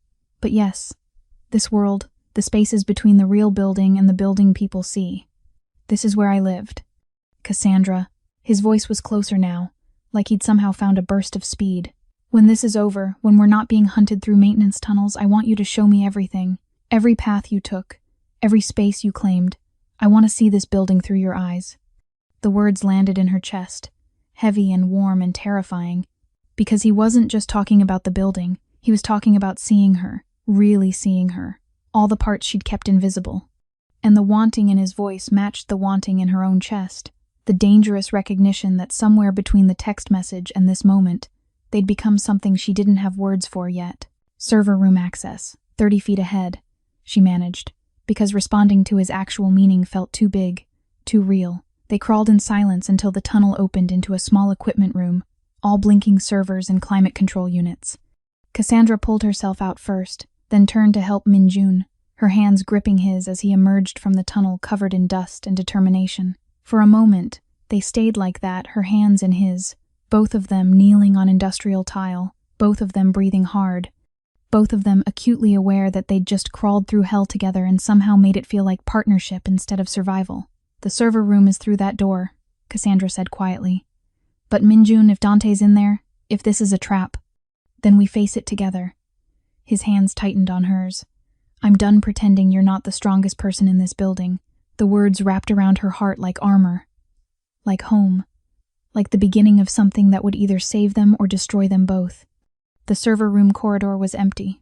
"But yes, this world, the spaces between the real building and the building people see. This is where I lived." "Cassandra," his voice was closer now, like he'd somehow found a burst of speed. "When this is over, when we're not being hunted through maintenance tunnels, I want you to show me everything. Every path you took, every space you claimed. I want to see this building through your eyes." The words landed in her chest, heavy and warm and terrifying, because he wasn't just talking about the building, he was talking about seeing her, really seeing her, all the parts she'd kept invisible. And the wanting in his voice matched the wanting in her own chest, the dangerous recognition that somewhere between the text message and this moment, they'd become something she didn't have words for yet. "Server room access, 30 feet ahead," she managed, because responding to his actual meaning felt too big, too real. They crawled in silence until the tunnel opened into a small equipment room, all blinking servers and climate control units. Cassandra pulled herself out first, then turned to help Minjun, her hands gripping his as he emerged from the tunnel covered in dust and determination. For a moment, they stayed like that, her hands in his, both of them kneeling on industrial tile, both of them breathing hard, both of them acutely aware that they'd just crawled through hell together and somehow made it feel like partnership instead of survival. "The server room is through that door," Cassandra said quietly. "But Minjun, if Dante's in there, if this is a trap, then we face it together." His hands tightened on hers. "I'm done pretending you're not the strongest person in this building." The words wrapped around her heart like armor, like home, like the beginning of something that would either save them or destroy them both. The server room corridor was empty.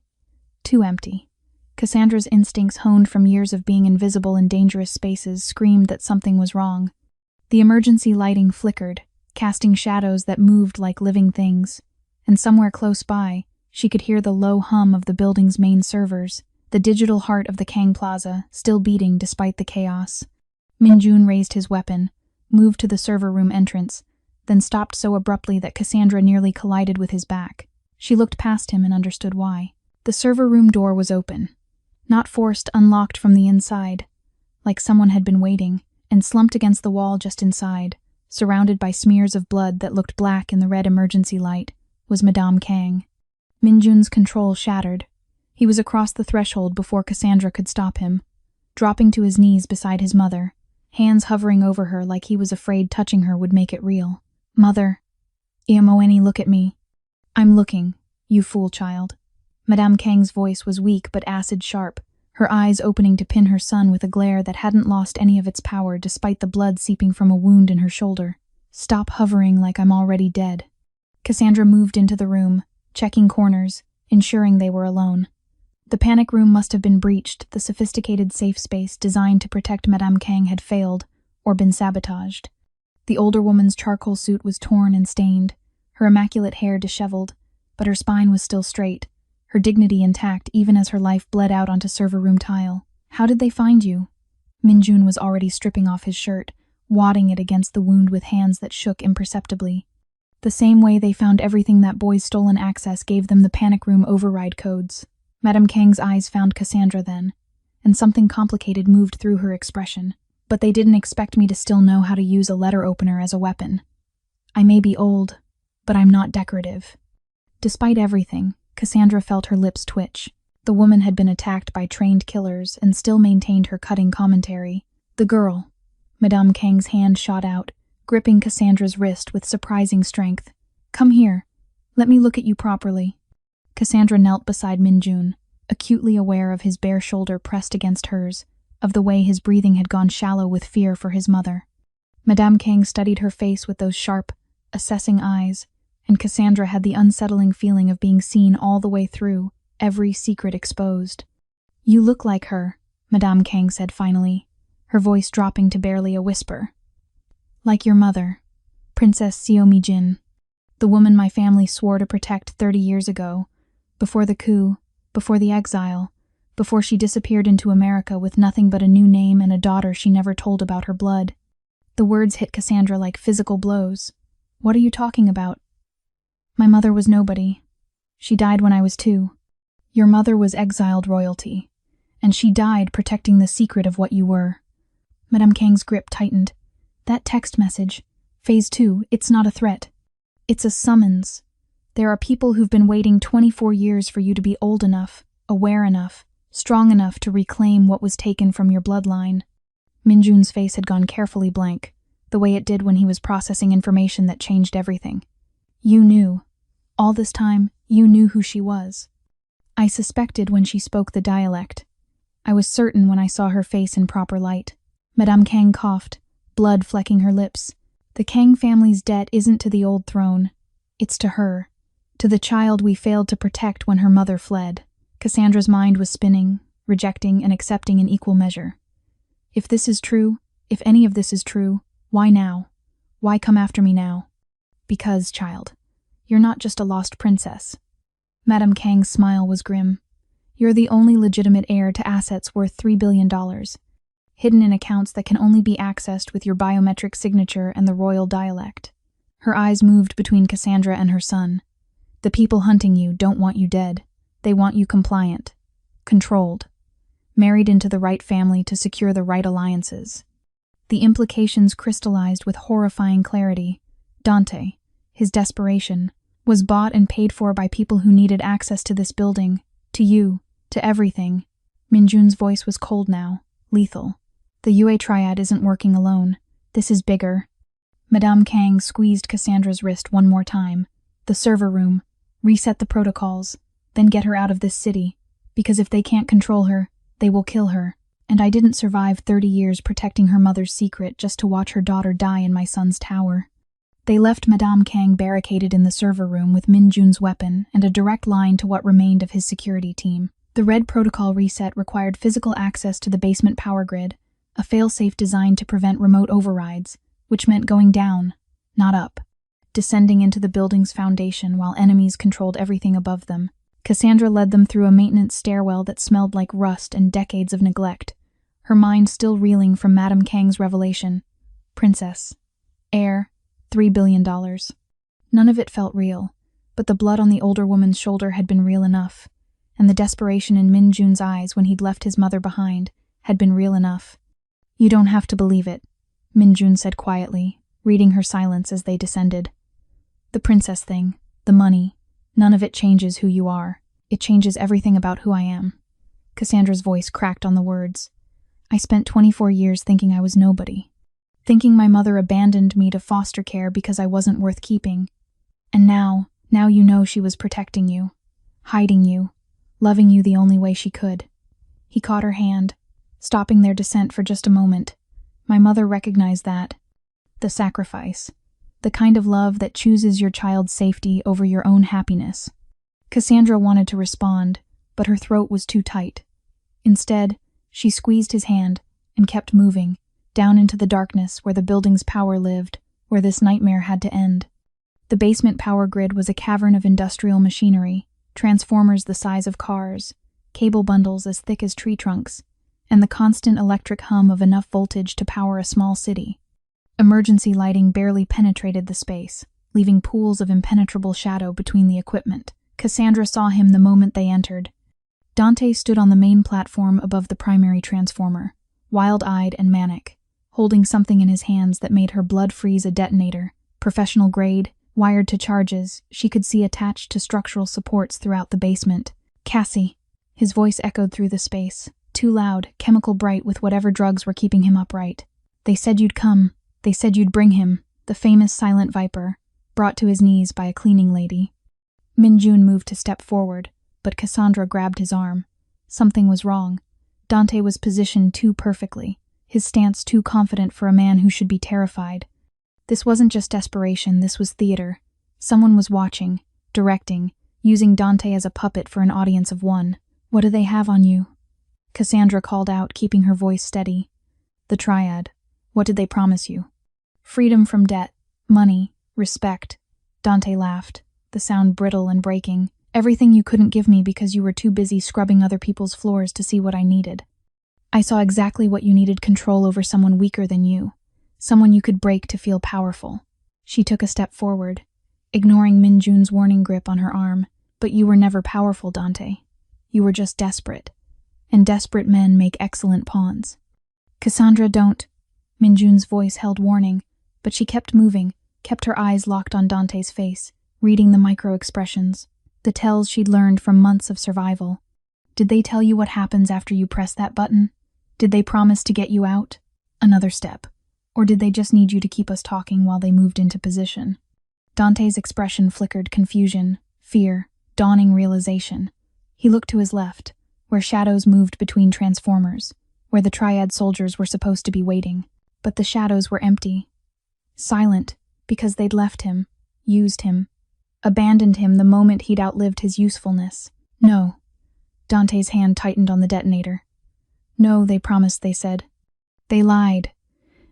Too empty. Cassandra's instincts, honed from years of being invisible in dangerous spaces, screamed that something was wrong. The emergency lighting flickered, casting shadows that moved like living things, and somewhere close by, She could hear the low hum of the building's main servers, the digital heart of the Kang Plaza, still beating despite the chaos. Minjun raised his weapon, moved to the server room entrance, then stopped so abruptly that Cassandra nearly collided with his back. She looked past him and understood why. The server room door was open. Not forced, unlocked from the inside, like someone had been waiting, and slumped against the wall just inside, surrounded by smears of blood that looked black in the red emergency light, was Madame Kang. Minjun's control shattered. He was across the threshold before Cassandra could stop him, dropping to his knees beside his mother, hands hovering over her like he was afraid touching her would make it real. "Mother, Iamoeni, look at me." "I'm looking, you fool child." Madame Kang's voice was weak but acid-sharp, her eyes opening to pin her son with a glare that hadn't lost any of its power despite the blood seeping from a wound in her shoulder. "Stop hovering like I'm already dead." Cassandra moved into the room, checking corners, ensuring they were alone. The panic room must have been breached. The sophisticated safe space designed to protect Madame Kang had failed, or been sabotaged. The older woman's charcoal suit was torn and stained, her immaculate hair disheveled, but her spine was still straight, her dignity intact even as her life bled out onto server room tile. "How did they find you?" Minjun was already stripping off his shirt, wadding it against the wound with hands that shook imperceptibly. "The same way they found everything that boy's stolen access gave them the panic room override codes." Madame Kang's eyes found Cassandra then, and something complicated moved through her expression. "But they didn't expect me to still know how to use a letter opener as a weapon. I may be old, but I'm not decorative." Despite everything, Cassandra felt her lips twitch. The woman had been attacked by trained killers and still maintained her cutting commentary. "The girl." Madame Kang's hand shot out, gripping Cassandra's wrist with surprising strength. "Come here. Let me look at you properly." Cassandra knelt beside Minjun, acutely aware of his bare shoulder pressed against hers, of the way his breathing had gone shallow with fear for his mother. Madame Kang studied her face with those sharp, assessing eyes, and Cassandra had the unsettling feeling of being seen all the way through, every secret exposed. "You look like her," Madame Kang said finally, her voice dropping to barely a whisper. "Like your mother, Princess Xiaomijin, the woman my family swore to protect 30 years ago, before the coup, before the exile, before she disappeared into America with nothing but a new name and a daughter she never told about her blood." The words hit Cassandra like physical blows. "What are you talking about?" "My mother was nobody. She died when I was 2. Your mother was exiled royalty, and she died protecting the secret of what you were." Madame Kang's grip tightened. "That text message, Phase 2, it's not a threat. It's a summons. There are people who've been waiting 24 years for you to be old enough, aware enough, strong enough to reclaim what was taken from your bloodline." Minjun's face had gone carefully blank, the way it did when he was processing information that changed everything. "You knew. All this time, you knew who she was." "I suspected when she spoke the dialect. I was certain when I saw her face in proper light." Madame Kang coughed, blood flecking her lips. "The Kang family's debt isn't to the old throne. It's to her. To the child we failed to protect when her mother fled." Cassandra's mind was spinning, rejecting and accepting in equal measure. "If this is true, if any of this is true, why now? Why come after me now?" "Because, child, you're not just a lost princess." Madame Kang's smile was grim. "You're the only legitimate heir to assets worth $3 billion, hidden in accounts that can only be accessed with your biometric signature and the royal dialect." Her eyes moved between Cassandra and her son. "The people hunting you don't want you dead. They want you compliant, controlled, married into the right family to secure the right alliances." The implications crystallized with horrifying clarity. Dante, his desperation, was bought and paid for by people who needed access to this building, to you, to everything. Minjun's voice was cold now, lethal. "The UA triad isn't working alone. This is bigger." Madame Kang squeezed Cassandra's wrist one more time. "The server room. Reset the protocols. Then get her out of this city. Because if they can't control her, they will kill her. And I didn't survive 30 years protecting her mother's secret just to watch her daughter die in my son's tower." They left Madame Kang barricaded in the server room with Minjun's weapon and a direct line to what remained of his security team. The red protocol reset required physical access to the basement power grid, a failsafe designed to prevent remote overrides, which meant going down, not up, descending into the building's foundation while enemies controlled everything above them. Cassandra led them through a maintenance stairwell that smelled like rust and decades of neglect, her mind still reeling from Madame Kang's revelation. Princess. Heir. $3 billion. None of it felt real, but the blood on the older woman's shoulder had been real enough, and the desperation in Min Jun's eyes when he'd left his mother behind had been real enough. You don't have to believe it, Min Jun said quietly, reading her silence as they descended. The princess thing, the money, none of it changes who you are. It changes everything about who I am. Cassandra's voice cracked on the words. I spent 24 years thinking I was nobody. Thinking my mother abandoned me to foster care because I wasn't worth keeping. And now you know she was protecting you, hiding you, loving you the only way she could. He caught her hand, stopping their descent for just a moment. My mother recognized that. The sacrifice. The kind of love that chooses your child's safety over your own happiness. Cassandra wanted to respond, but her throat was too tight. Instead, she squeezed his hand and kept moving, down into the darkness where the building's power lived, where this nightmare had to end. The basement power grid was a cavern of industrial machinery, transformers the size of cars, cable bundles as thick as tree trunks, and the constant electric hum of enough voltage to power a small city. Emergency lighting barely penetrated the space, leaving pools of impenetrable shadow between the equipment. Cassandra saw him the moment they entered. Dante stood on the main platform above the primary transformer, wild-eyed and manic, holding something in his hands that made her blood freeze. A detonator, professional grade, wired to charges she could see attached to structural supports throughout the basement. Cassie. His voice echoed through the space, too loud, chemical bright with whatever drugs were keeping him upright. They said you'd come. They said you'd bring him, the famous silent viper, brought to his knees by a cleaning lady. Min Jun moved to step forward, but Cassandra grabbed his arm. Something was wrong. Dante was positioned too perfectly, his stance too confident for a man who should be terrified. This wasn't just desperation, this was theater. Someone was watching, directing, using Dante as a puppet for an audience of one. What do they have on you? Cassandra called out, keeping her voice steady. The triad. What did they promise you? Freedom from debt, money, respect. Dante laughed, the sound brittle and breaking. Everything you couldn't give me because you were too busy scrubbing other people's floors to see what I needed. I saw exactly what you needed: control over someone weaker than you. Someone you could break to feel powerful. She took a step forward, ignoring Min Jun's warning grip on her arm. But you were never powerful, Dante. You were just desperate. And desperate men make excellent pawns. Cassandra, don't. Min Jun's voice held warning, but she kept moving, kept her eyes locked on Dante's face, reading the micro-expressions, the tells she'd learned from months of survival. Did they tell you what happens after you press that button? Did they promise to get you out? Another step. Or did they just need you to keep us talking while they moved into position? Dante's expression flickered: confusion, fear, dawning realization. He looked to his left, where shadows moved between transformers, where the triad soldiers were supposed to be waiting. But the shadows were empty. Silent, because they'd left him, used him, abandoned him the moment he'd outlived his usefulness. No. Dante's hand tightened on the detonator. No, they promised, they said. They lied.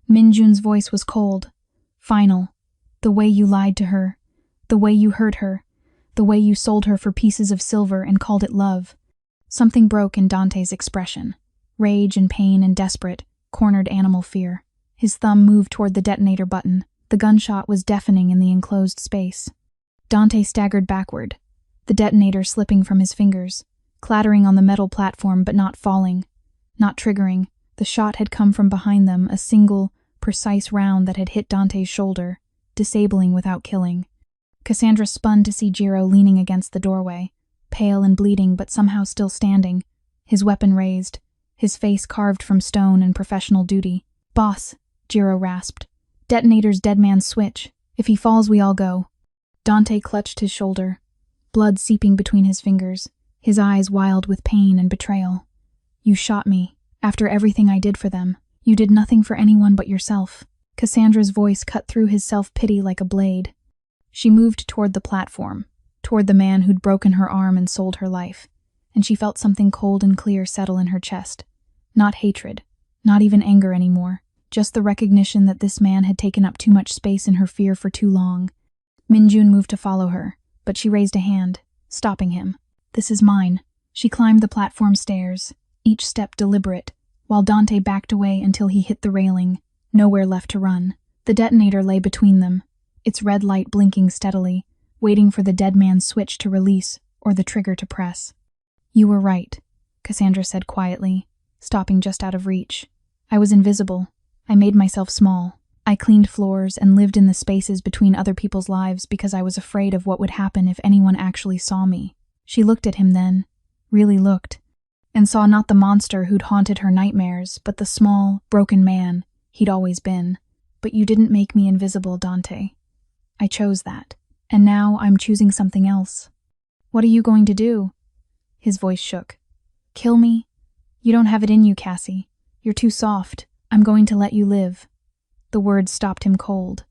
Min Jun's voice was cold, final. The way you lied to her, the way you hurt her, the way you sold her for pieces of silver and called it love. Something broke in Dante's expression. Rage and pain and desperate, cornered animal fear. His thumb moved toward the detonator button. The gunshot was deafening in the enclosed space. Dante staggered backward, the detonator slipping from his fingers, clattering on the metal platform but not falling, not triggering. The shot had come from behind them, a single, precise round that had hit Dante's shoulder, disabling without killing. Cassandra spun to see Jiro leaning against the doorway, pale and bleeding but somehow still standing, his weapon raised, his face carved from stone and professional duty. Boss, Jiro rasped. Detonator's dead man's switch. If he falls, we all go. Dante clutched his shoulder, blood seeping between his fingers, his eyes wild with pain and betrayal. You shot me. After everything I did for them, you did nothing for anyone but yourself. Cassandra's voice cut through his self-pity like a blade. She moved toward the platform, toward the man who'd broken her arm and sold her life, and she felt something cold and clear settle in her chest. Not hatred, not even anger anymore, just the recognition that this man had taken up too much space in her fear for too long. Min Jun moved to follow her, but she raised a hand, stopping him. This is mine." She climbed the platform stairs, each step deliberate, while Dante backed away until he hit the railing, nowhere left to run. The detonator lay between them, its red light blinking steadily, waiting for the dead man's switch to release or the trigger to press. "You were right," Cassandra said quietly, stopping just out of reach. "I was invisible. I made myself small. I cleaned floors and lived in the spaces between other people's lives because I was afraid of what would happen if anyone actually saw me." She looked at him then, really looked, and saw not the monster who'd haunted her nightmares, but the small, broken man he'd always been. "But you didn't make me invisible, Dante. I chose that, and now I'm choosing something else." "What are you going to do?" His voice shook. "Kill me? You don't have it in you, Cassie. You're too soft. I'm going to let you live." The words stopped him cold.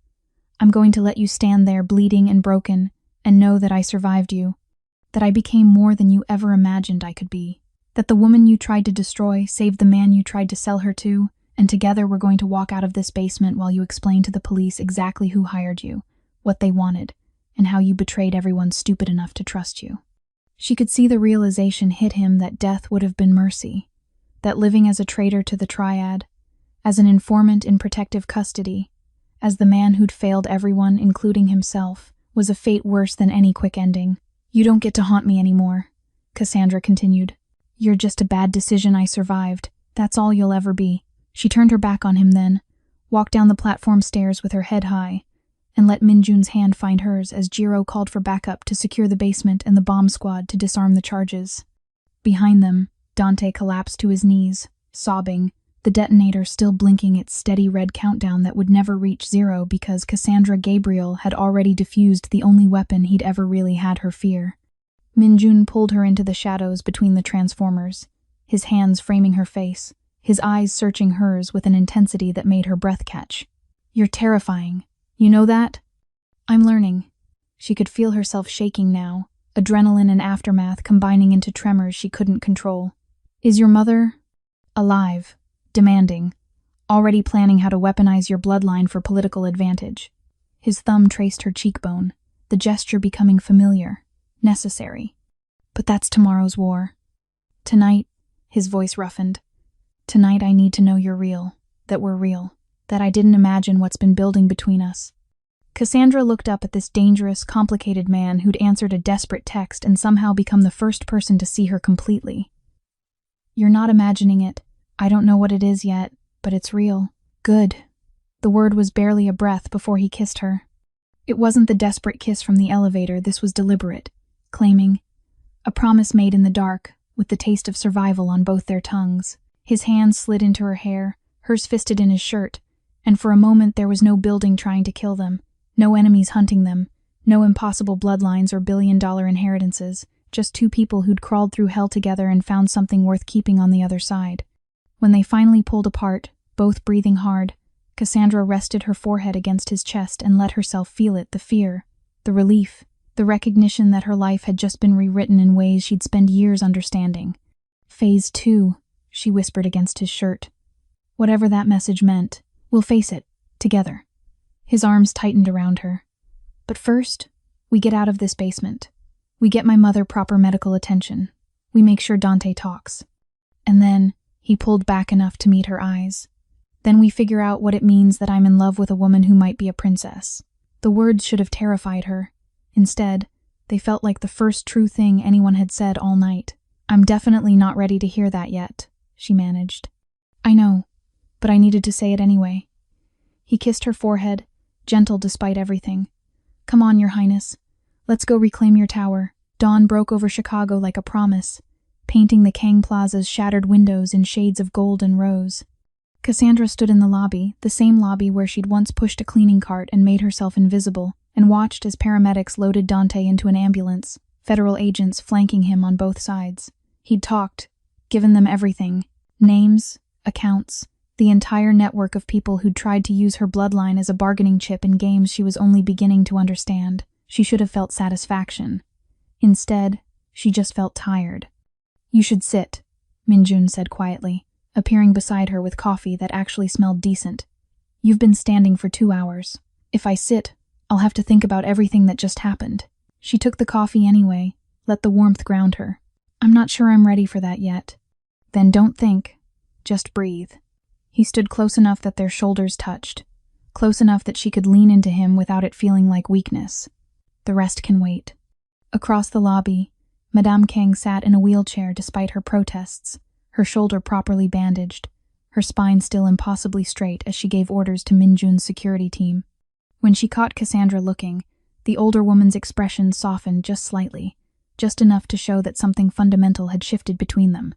"I'm going to let you stand there bleeding and broken and know that I survived you, that I became more than you ever imagined I could be, that the woman you tried to destroy saved the man you tried to sell her to, and together we're going to walk out of this basement while you explain to the police exactly who hired you, what they wanted, and how you betrayed everyone stupid enough to trust you." She could see the realization hit him that death would have been mercy, that living as a traitor to the triad, as an informant in protective custody, as the man who'd failed everyone, including himself, was a fate worse than any quick ending. "You don't get to haunt me anymore," Cassandra continued. "You're just a bad decision I survived. That's all you'll ever be." She turned her back on him then, walked down the platform stairs with her head high, and let Minjun's hand find hers as Jiro called for backup to secure the basement and the bomb squad to disarm the charges. Behind them, Dante collapsed to his knees, sobbing, the detonator still blinking its steady red countdown that would never reach 0 because Cassandra Gabriel had already defused the only weapon he'd ever really had her fear. Minjun pulled her into the shadows between the transformers, his hands framing her face, his eyes searching hers with an intensity that made her breath catch. "You're terrifying. You know that?" "I'm learning." She could feel herself shaking now, adrenaline and aftermath combining into tremors she couldn't control. "Is your mother alive? Demanding, already planning how to weaponize your bloodline for political advantage?" His thumb traced her cheekbone, the gesture becoming familiar, necessary. "But that's tomorrow's war. Tonight," his voice roughened, "tonight I need to know you're real, that we're real, that I didn't imagine what's been building between us." Cassandra looked up at this dangerous, complicated man who'd answered a desperate text and somehow become the first person to see her completely. "You're not imagining it. I don't know what it is yet, but it's real." "Good." The word was barely a breath before he kissed her. It wasn't the desperate kiss from the elevator, this was deliberate, claiming, a promise made in the dark, with the taste of survival on both their tongues. His hands slid into her hair, hers fisted in his shirt, and for a moment there was no building trying to kill them, no enemies hunting them, no impossible bloodlines or billion-dollar inheritances, just two people who'd crawled through hell together and found something worth keeping on the other side. When they finally pulled apart, both breathing hard, Cassandra rested her forehead against his chest and let herself feel it, the fear, the relief, the recognition that her life had just been rewritten in ways she'd spent years understanding. "Phase 2, she whispered against his shirt. "Whatever that message meant, we'll face it, together." His arms tightened around her. "But first, we get out of this basement. We get my mother proper medical attention. We make sure Dante talks. And then," he pulled back enough to meet her eyes, "then we figure out what it means that I'm in love with a woman who might be a princess." The words should have terrified her. Instead, they felt like the first true thing anyone had said all night. "I'm definitely not ready to hear that yet," she managed. "I know, but I needed to say it anyway." He kissed her forehead, gentle despite everything. "Come on, Your Highness. Let's go reclaim your tower." Dawn broke over Chicago like a promise, painting the Kang Plaza's shattered windows in shades of gold and rose. Cassandra stood in the lobby, the same lobby where she'd once pushed a cleaning cart and made herself invisible, and watched as paramedics loaded Dante into an ambulance, federal agents flanking him on both sides. He'd talked, given them everything, names, accounts, the entire network of people who'd tried to use her bloodline as a bargaining chip in games she was only beginning to understand. She should have felt satisfaction. Instead, she just felt tired. "You should sit," Minjun said quietly, appearing beside her with coffee that actually smelled decent. "You've been standing for 2 hours. If I sit, I'll have to think about everything that just happened." She took the coffee anyway, Let the warmth ground her. I'm not sure I'm ready for that yet. Then don't think. Just breathe. He stood close enough that their shoulders touched, close enough that she could lean into him without it feeling like weakness. The rest can wait. Across the lobby, Madame Kang sat in a wheelchair despite her protests, her shoulder properly bandaged, her spine still impossibly straight as she gave orders to Minjun's security team. When she caught Cassandra looking, the older woman's expression softened just slightly, just enough to show that something fundamental had shifted between them.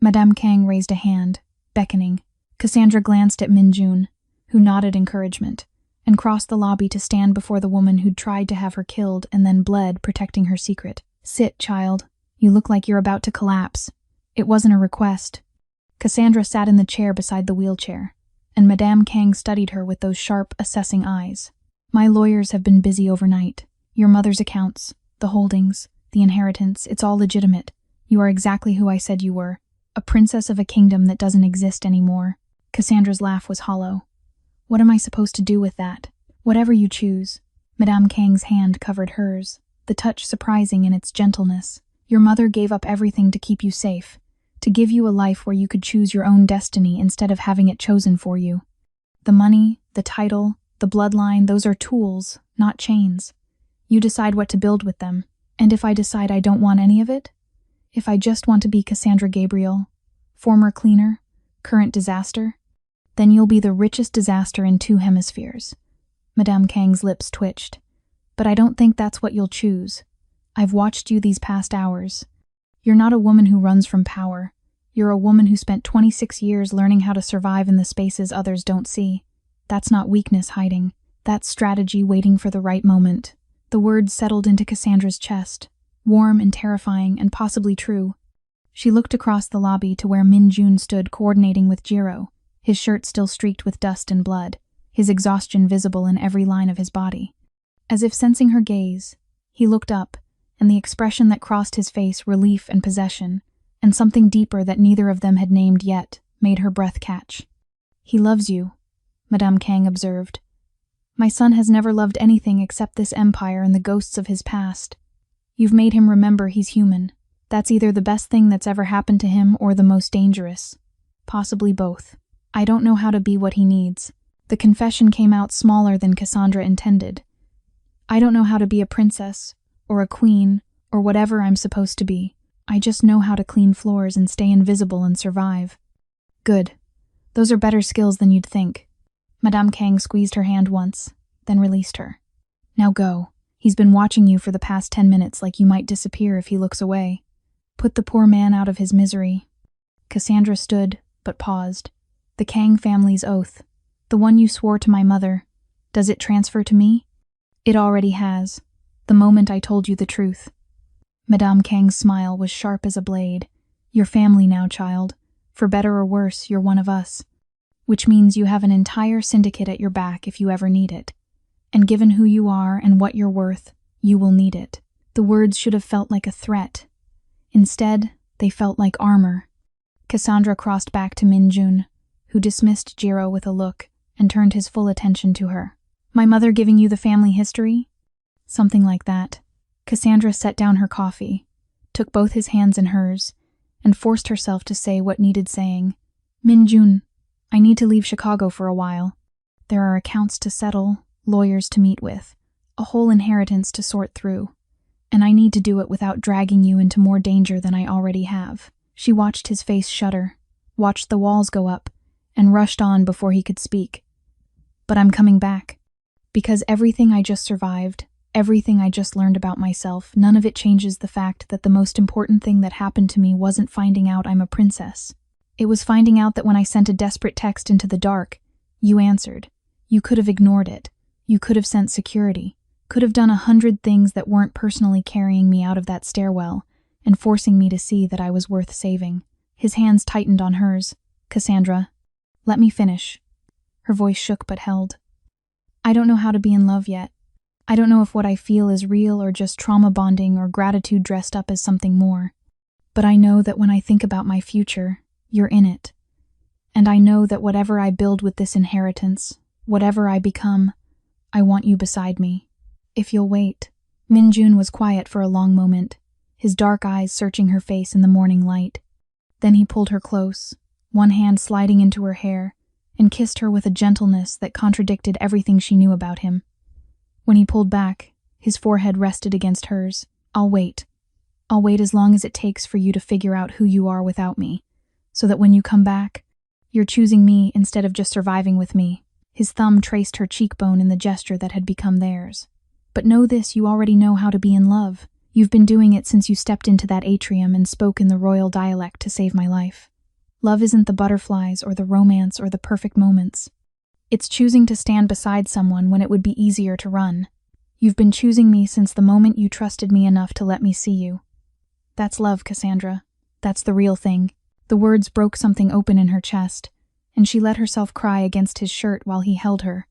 Madame Kang raised a hand, beckoning. Cassandra glanced at Minjun, who nodded encouragement, and crossed the lobby to stand before the woman who'd tried to have her killed and then bled, protecting her secret. Sit, child. You look like you're about to collapse. It wasn't a request. Cassandra sat in the chair beside the wheelchair, and Madame Kang studied her with those sharp, assessing eyes. My lawyers have been busy overnight. Your mother's accounts, the holdings, the inheritance, it's all legitimate. You are exactly who I said you were, a princess of a kingdom that doesn't exist anymore. Cassandra's laugh was hollow. What am I supposed to do with that? Whatever you choose. Madame Kang's hand covered hers, the touch surprising in its gentleness. Your mother gave up everything to keep you safe, to give you a life where you could choose your own destiny instead of having it chosen for you. The money, the title, the bloodline, those are tools, not chains. You decide what to build with them. And if I decide I don't want any of it? If I just want to be Cassandra Gabriel, former cleaner, current disaster, then you'll be the richest disaster in 2 hemispheres. Madame Kang's lips twitched. But I don't think that's what you'll choose. I've watched you these past hours. You're not a woman who runs from power. You're a woman who spent 26 years learning how to survive in the spaces others don't see. That's not weakness hiding. That's strategy waiting for the right moment. The words settled into Cassandra's chest, warm and terrifying and possibly true. She looked across the lobby to where Minjun stood coordinating with Jiro, his shirt still streaked with dust and blood, his exhaustion visible in every line of his body. As if sensing her gaze, he looked up, and the expression that crossed his face, relief and possession, and something deeper that neither of them had named yet, made her breath catch. He loves you, Madame Kang observed. My son has never loved anything except this empire and the ghosts of his past. You've made him remember he's human. That's either the best thing that's ever happened to him or the most dangerous. Possibly both. I don't know how to be what he needs. The confession came out smaller than Cassandra intended. I don't know how to be a princess, or a queen, or whatever I'm supposed to be. I just know how to clean floors and stay invisible and survive. Good. Those are better skills than you'd think. Madame Kang squeezed her hand once, then released her. Now go. He's been watching you for the past 10 minutes like you might disappear if he looks away. Put the poor man out of his misery. Cassandra stood, but paused. The Kang family's oath. The one you swore to my mother. Does it transfer to me? It already has. The moment I told you the truth. Madame Kang's smile was sharp as a blade. You're family now, child. For better or worse, you're one of us. Which means you have an entire syndicate at your back if you ever need it. And given who you are and what you're worth, you will need it. The words should have felt like a threat. Instead, they felt like armor. Cassandra crossed back to Minjun, who dismissed Jiro with a look and turned his full attention to her. My mother giving you the family history? Something like that. Cassandra set down her coffee, took both his hands in hers, and forced herself to say what needed saying. Minjun, I need to leave Chicago for a while. There are accounts to settle, lawyers to meet with, a whole inheritance to sort through, and I need to do it without dragging you into more danger than I already have. She watched his face shudder, watched the walls go up, and rushed on before he could speak. But I'm coming back. Because everything I just survived, everything I just learned about myself, none of it changes the fact that the most important thing that happened to me wasn't finding out I'm a princess. It was finding out that when I sent a desperate text into the dark, you answered. You could have ignored it. You could have sent security. Could have done 100 things that weren't personally carrying me out of that stairwell and forcing me to see that I was worth saving. His hands tightened on hers. Cassandra, let me finish. Her voice shook but held. I don't know how to be in love yet. I don't know if what I feel is real or just trauma bonding or gratitude dressed up as something more. But I know that when I think about my future, you're in it. And I know that whatever I build with this inheritance, whatever I become, I want you beside me. If you'll wait. Minjun was quiet for a long moment, his dark eyes searching her face in the morning light. Then he pulled her close, one hand sliding into her hair, and kissed her with a gentleness that contradicted everything she knew about him. When he pulled back, his forehead rested against hers. I'll wait. I'll wait as long as it takes for you to figure out who you are without me, so that when you come back, you're choosing me instead of just surviving with me. His thumb traced her cheekbone in the gesture that had become theirs. But know this, you already know how to be in love. You've been doing it since you stepped into that atrium and spoke in the royal dialect to save my life. Love isn't the butterflies or the romance or the perfect moments. It's choosing to stand beside someone when it would be easier to run. You've been choosing me since the moment you trusted me enough to let me see you. That's love, Cassandra. That's the real thing. The words broke something open in her chest, and she let herself cry against his shirt while he held her,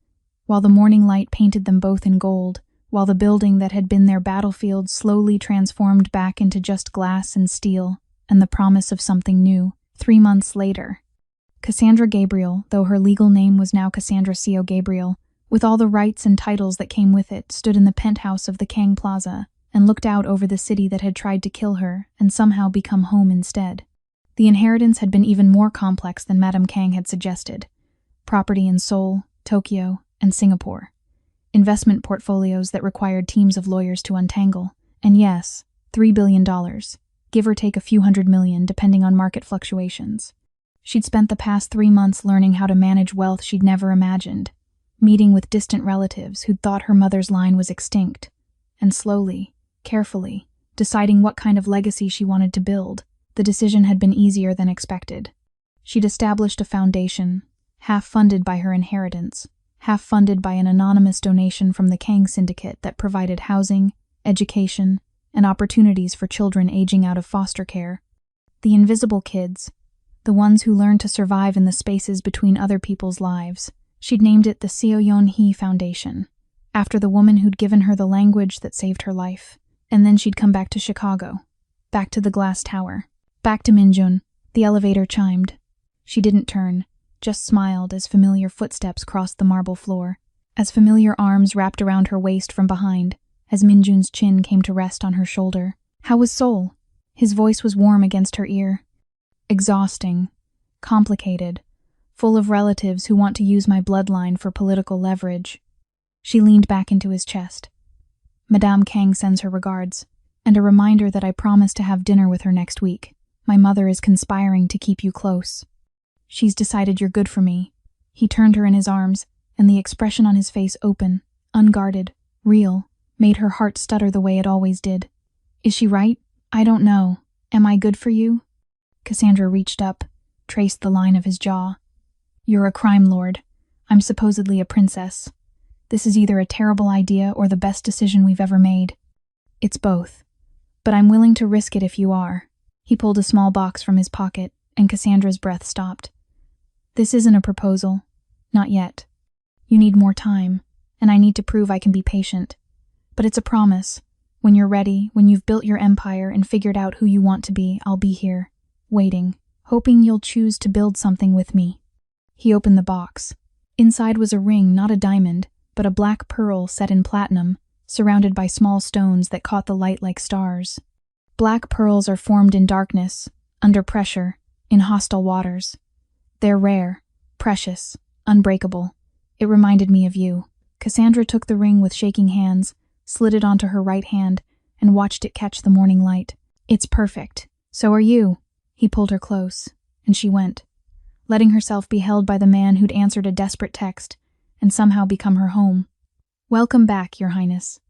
while the morning light painted them both in gold, while the building that had been their battlefield slowly transformed back into just glass and steel, and the promise of something new. 3 months later, Cassandra Gabriel, though her legal name was now Cassandra C.O. Gabriel, with all the rights and titles that came with it, stood in the penthouse of the Kang Plaza and looked out over the city that had tried to kill her and somehow become home instead. The inheritance had been even more complex than Madame Kang had suggested. Property in Seoul, Tokyo, and Singapore. Investment portfolios that required teams of lawyers to untangle. And yes, $3 billion, give or take a few $100 million depending on market fluctuations. She'd spent the past 3 months learning how to manage wealth she'd never imagined, meeting with distant relatives who'd thought her mother's line was extinct, and slowly, carefully, deciding what kind of legacy she wanted to build. The decision had been easier than expected. She'd established a foundation, half funded by her inheritance, half funded by an anonymous donation from the Kang Syndicate that provided housing, education, and opportunities for children aging out of foster care. The invisible kids, the ones who learned to survive in the spaces between other people's lives. She'd named it the Seo Yeon-hee Foundation, after the woman who'd given her the language that saved her life. And then she'd come back to Chicago, back to the glass tower, back to Minjun. The elevator chimed. She didn't turn, just smiled as familiar footsteps crossed the marble floor, as familiar arms wrapped around her waist from behind, as Minjun's chin came to rest on her shoulder. How was Seoul? His voice was warm against her ear. Exhausting, complicated, full of relatives who want to use my bloodline for political leverage. She leaned back into his chest. Madame Kang sends her regards, and a reminder that I promised to have dinner with her next week. My mother is conspiring to keep you close. She's decided you're good for me. He turned her in his arms, and the expression on his face open, unguarded, real, made her heart stutter the way it always did. Is she right? I don't know. Am I good for you? Cassandra reached up, traced the line of his jaw. You're a crime lord. I'm supposedly a princess. This is either a terrible idea or the best decision we've ever made. It's both. But I'm willing to risk it if you are. He pulled a small box from his pocket, and Cassandra's breath stopped. This isn't a proposal. Not yet. You need more time, and I need to prove I can be patient. But it's a promise. When you're ready, when you've built your empire and figured out who you want to be, I'll be here, waiting, hoping you'll choose to build something with me. He opened the box. Inside was a ring, not a diamond, but a black pearl set in platinum, surrounded by small stones that caught the light like stars. Black pearls are formed in darkness, under pressure, in hostile waters. They're rare, precious, unbreakable. It reminded me of you. Cassandra took the ring with shaking hands, slid it onto her right hand, and watched it catch the morning light. It's perfect. So are you. He pulled her close, and she went, letting herself be held by the man who'd answered a desperate text and somehow become her home. Welcome back, Your Highness.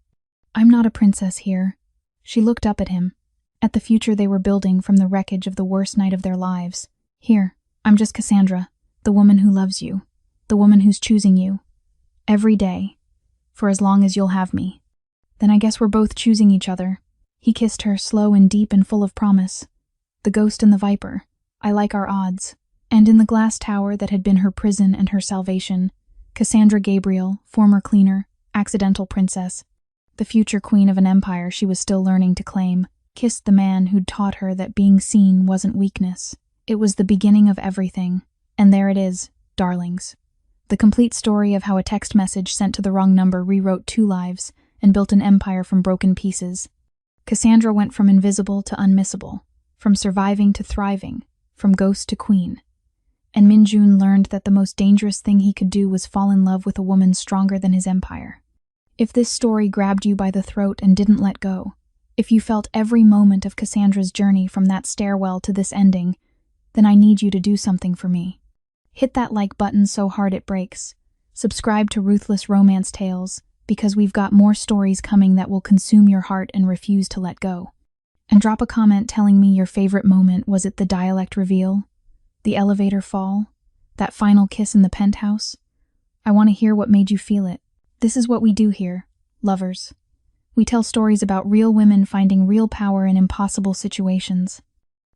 I'm not a princess here. She looked up at him, at the future they were building from the wreckage of the worst night of their lives. Here, I'm just Cassandra, the woman who loves you, the woman who's choosing you. Every day, for as long as you'll have me. Then I guess we're both choosing each other. He kissed her, slow and deep and full of promise. The ghost and the viper. I like our odds. And in the glass tower that had been her prison and her salvation, Cassandra Gabriel, former cleaner, accidental princess, the future queen of an empire she was still learning to claim, kissed the man who'd taught her that being seen wasn't weakness. It was the beginning of everything. And there it is, darlings. The complete story of how a text message sent to the wrong number rewrote 2 lives and built an empire from broken pieces. Cassandra went from invisible to unmissable, from surviving to thriving, from ghost to queen. And Minjun learned that the most dangerous thing he could do was fall in love with a woman stronger than his empire. If this story grabbed you by the throat and didn't let go, if you felt every moment of Cassandra's journey from that stairwell to this ending, then I need you to do something for me. Hit that like button so hard it breaks. Subscribe to Ruthless Romance Tales, because we've got more stories coming that will consume your heart and refuse to let go. And drop a comment telling me your favorite moment. Was it the Dialect reveal? The elevator fall? That final kiss in the penthouse? I want to hear what made you feel it. This is what we do here, lovers. We tell stories about real women finding real power in impossible situations.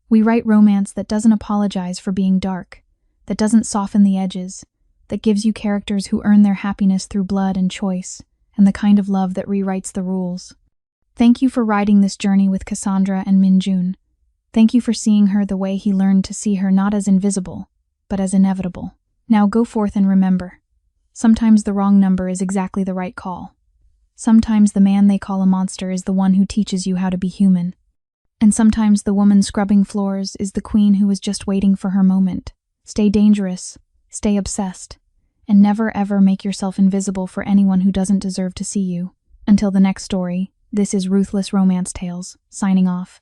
We write romance that doesn't apologize for being dark, that doesn't soften the edges, that gives you characters who earn their happiness through blood and choice, and the kind of love that rewrites the rules. Thank you for riding this journey with Cassandra and Minjun. Thank you for seeing her the way he learned to see her not as invisible, but as inevitable. Now go forth and remember. Sometimes the wrong number is exactly the right call. Sometimes the man they call a monster is the one who teaches you how to be human. And sometimes the woman scrubbing floors is the queen who is just waiting for her moment. Stay dangerous, stay obsessed, and never ever make yourself invisible for anyone who doesn't deserve to see you. Until the next story, this is Ruthless Romance Tales, signing off.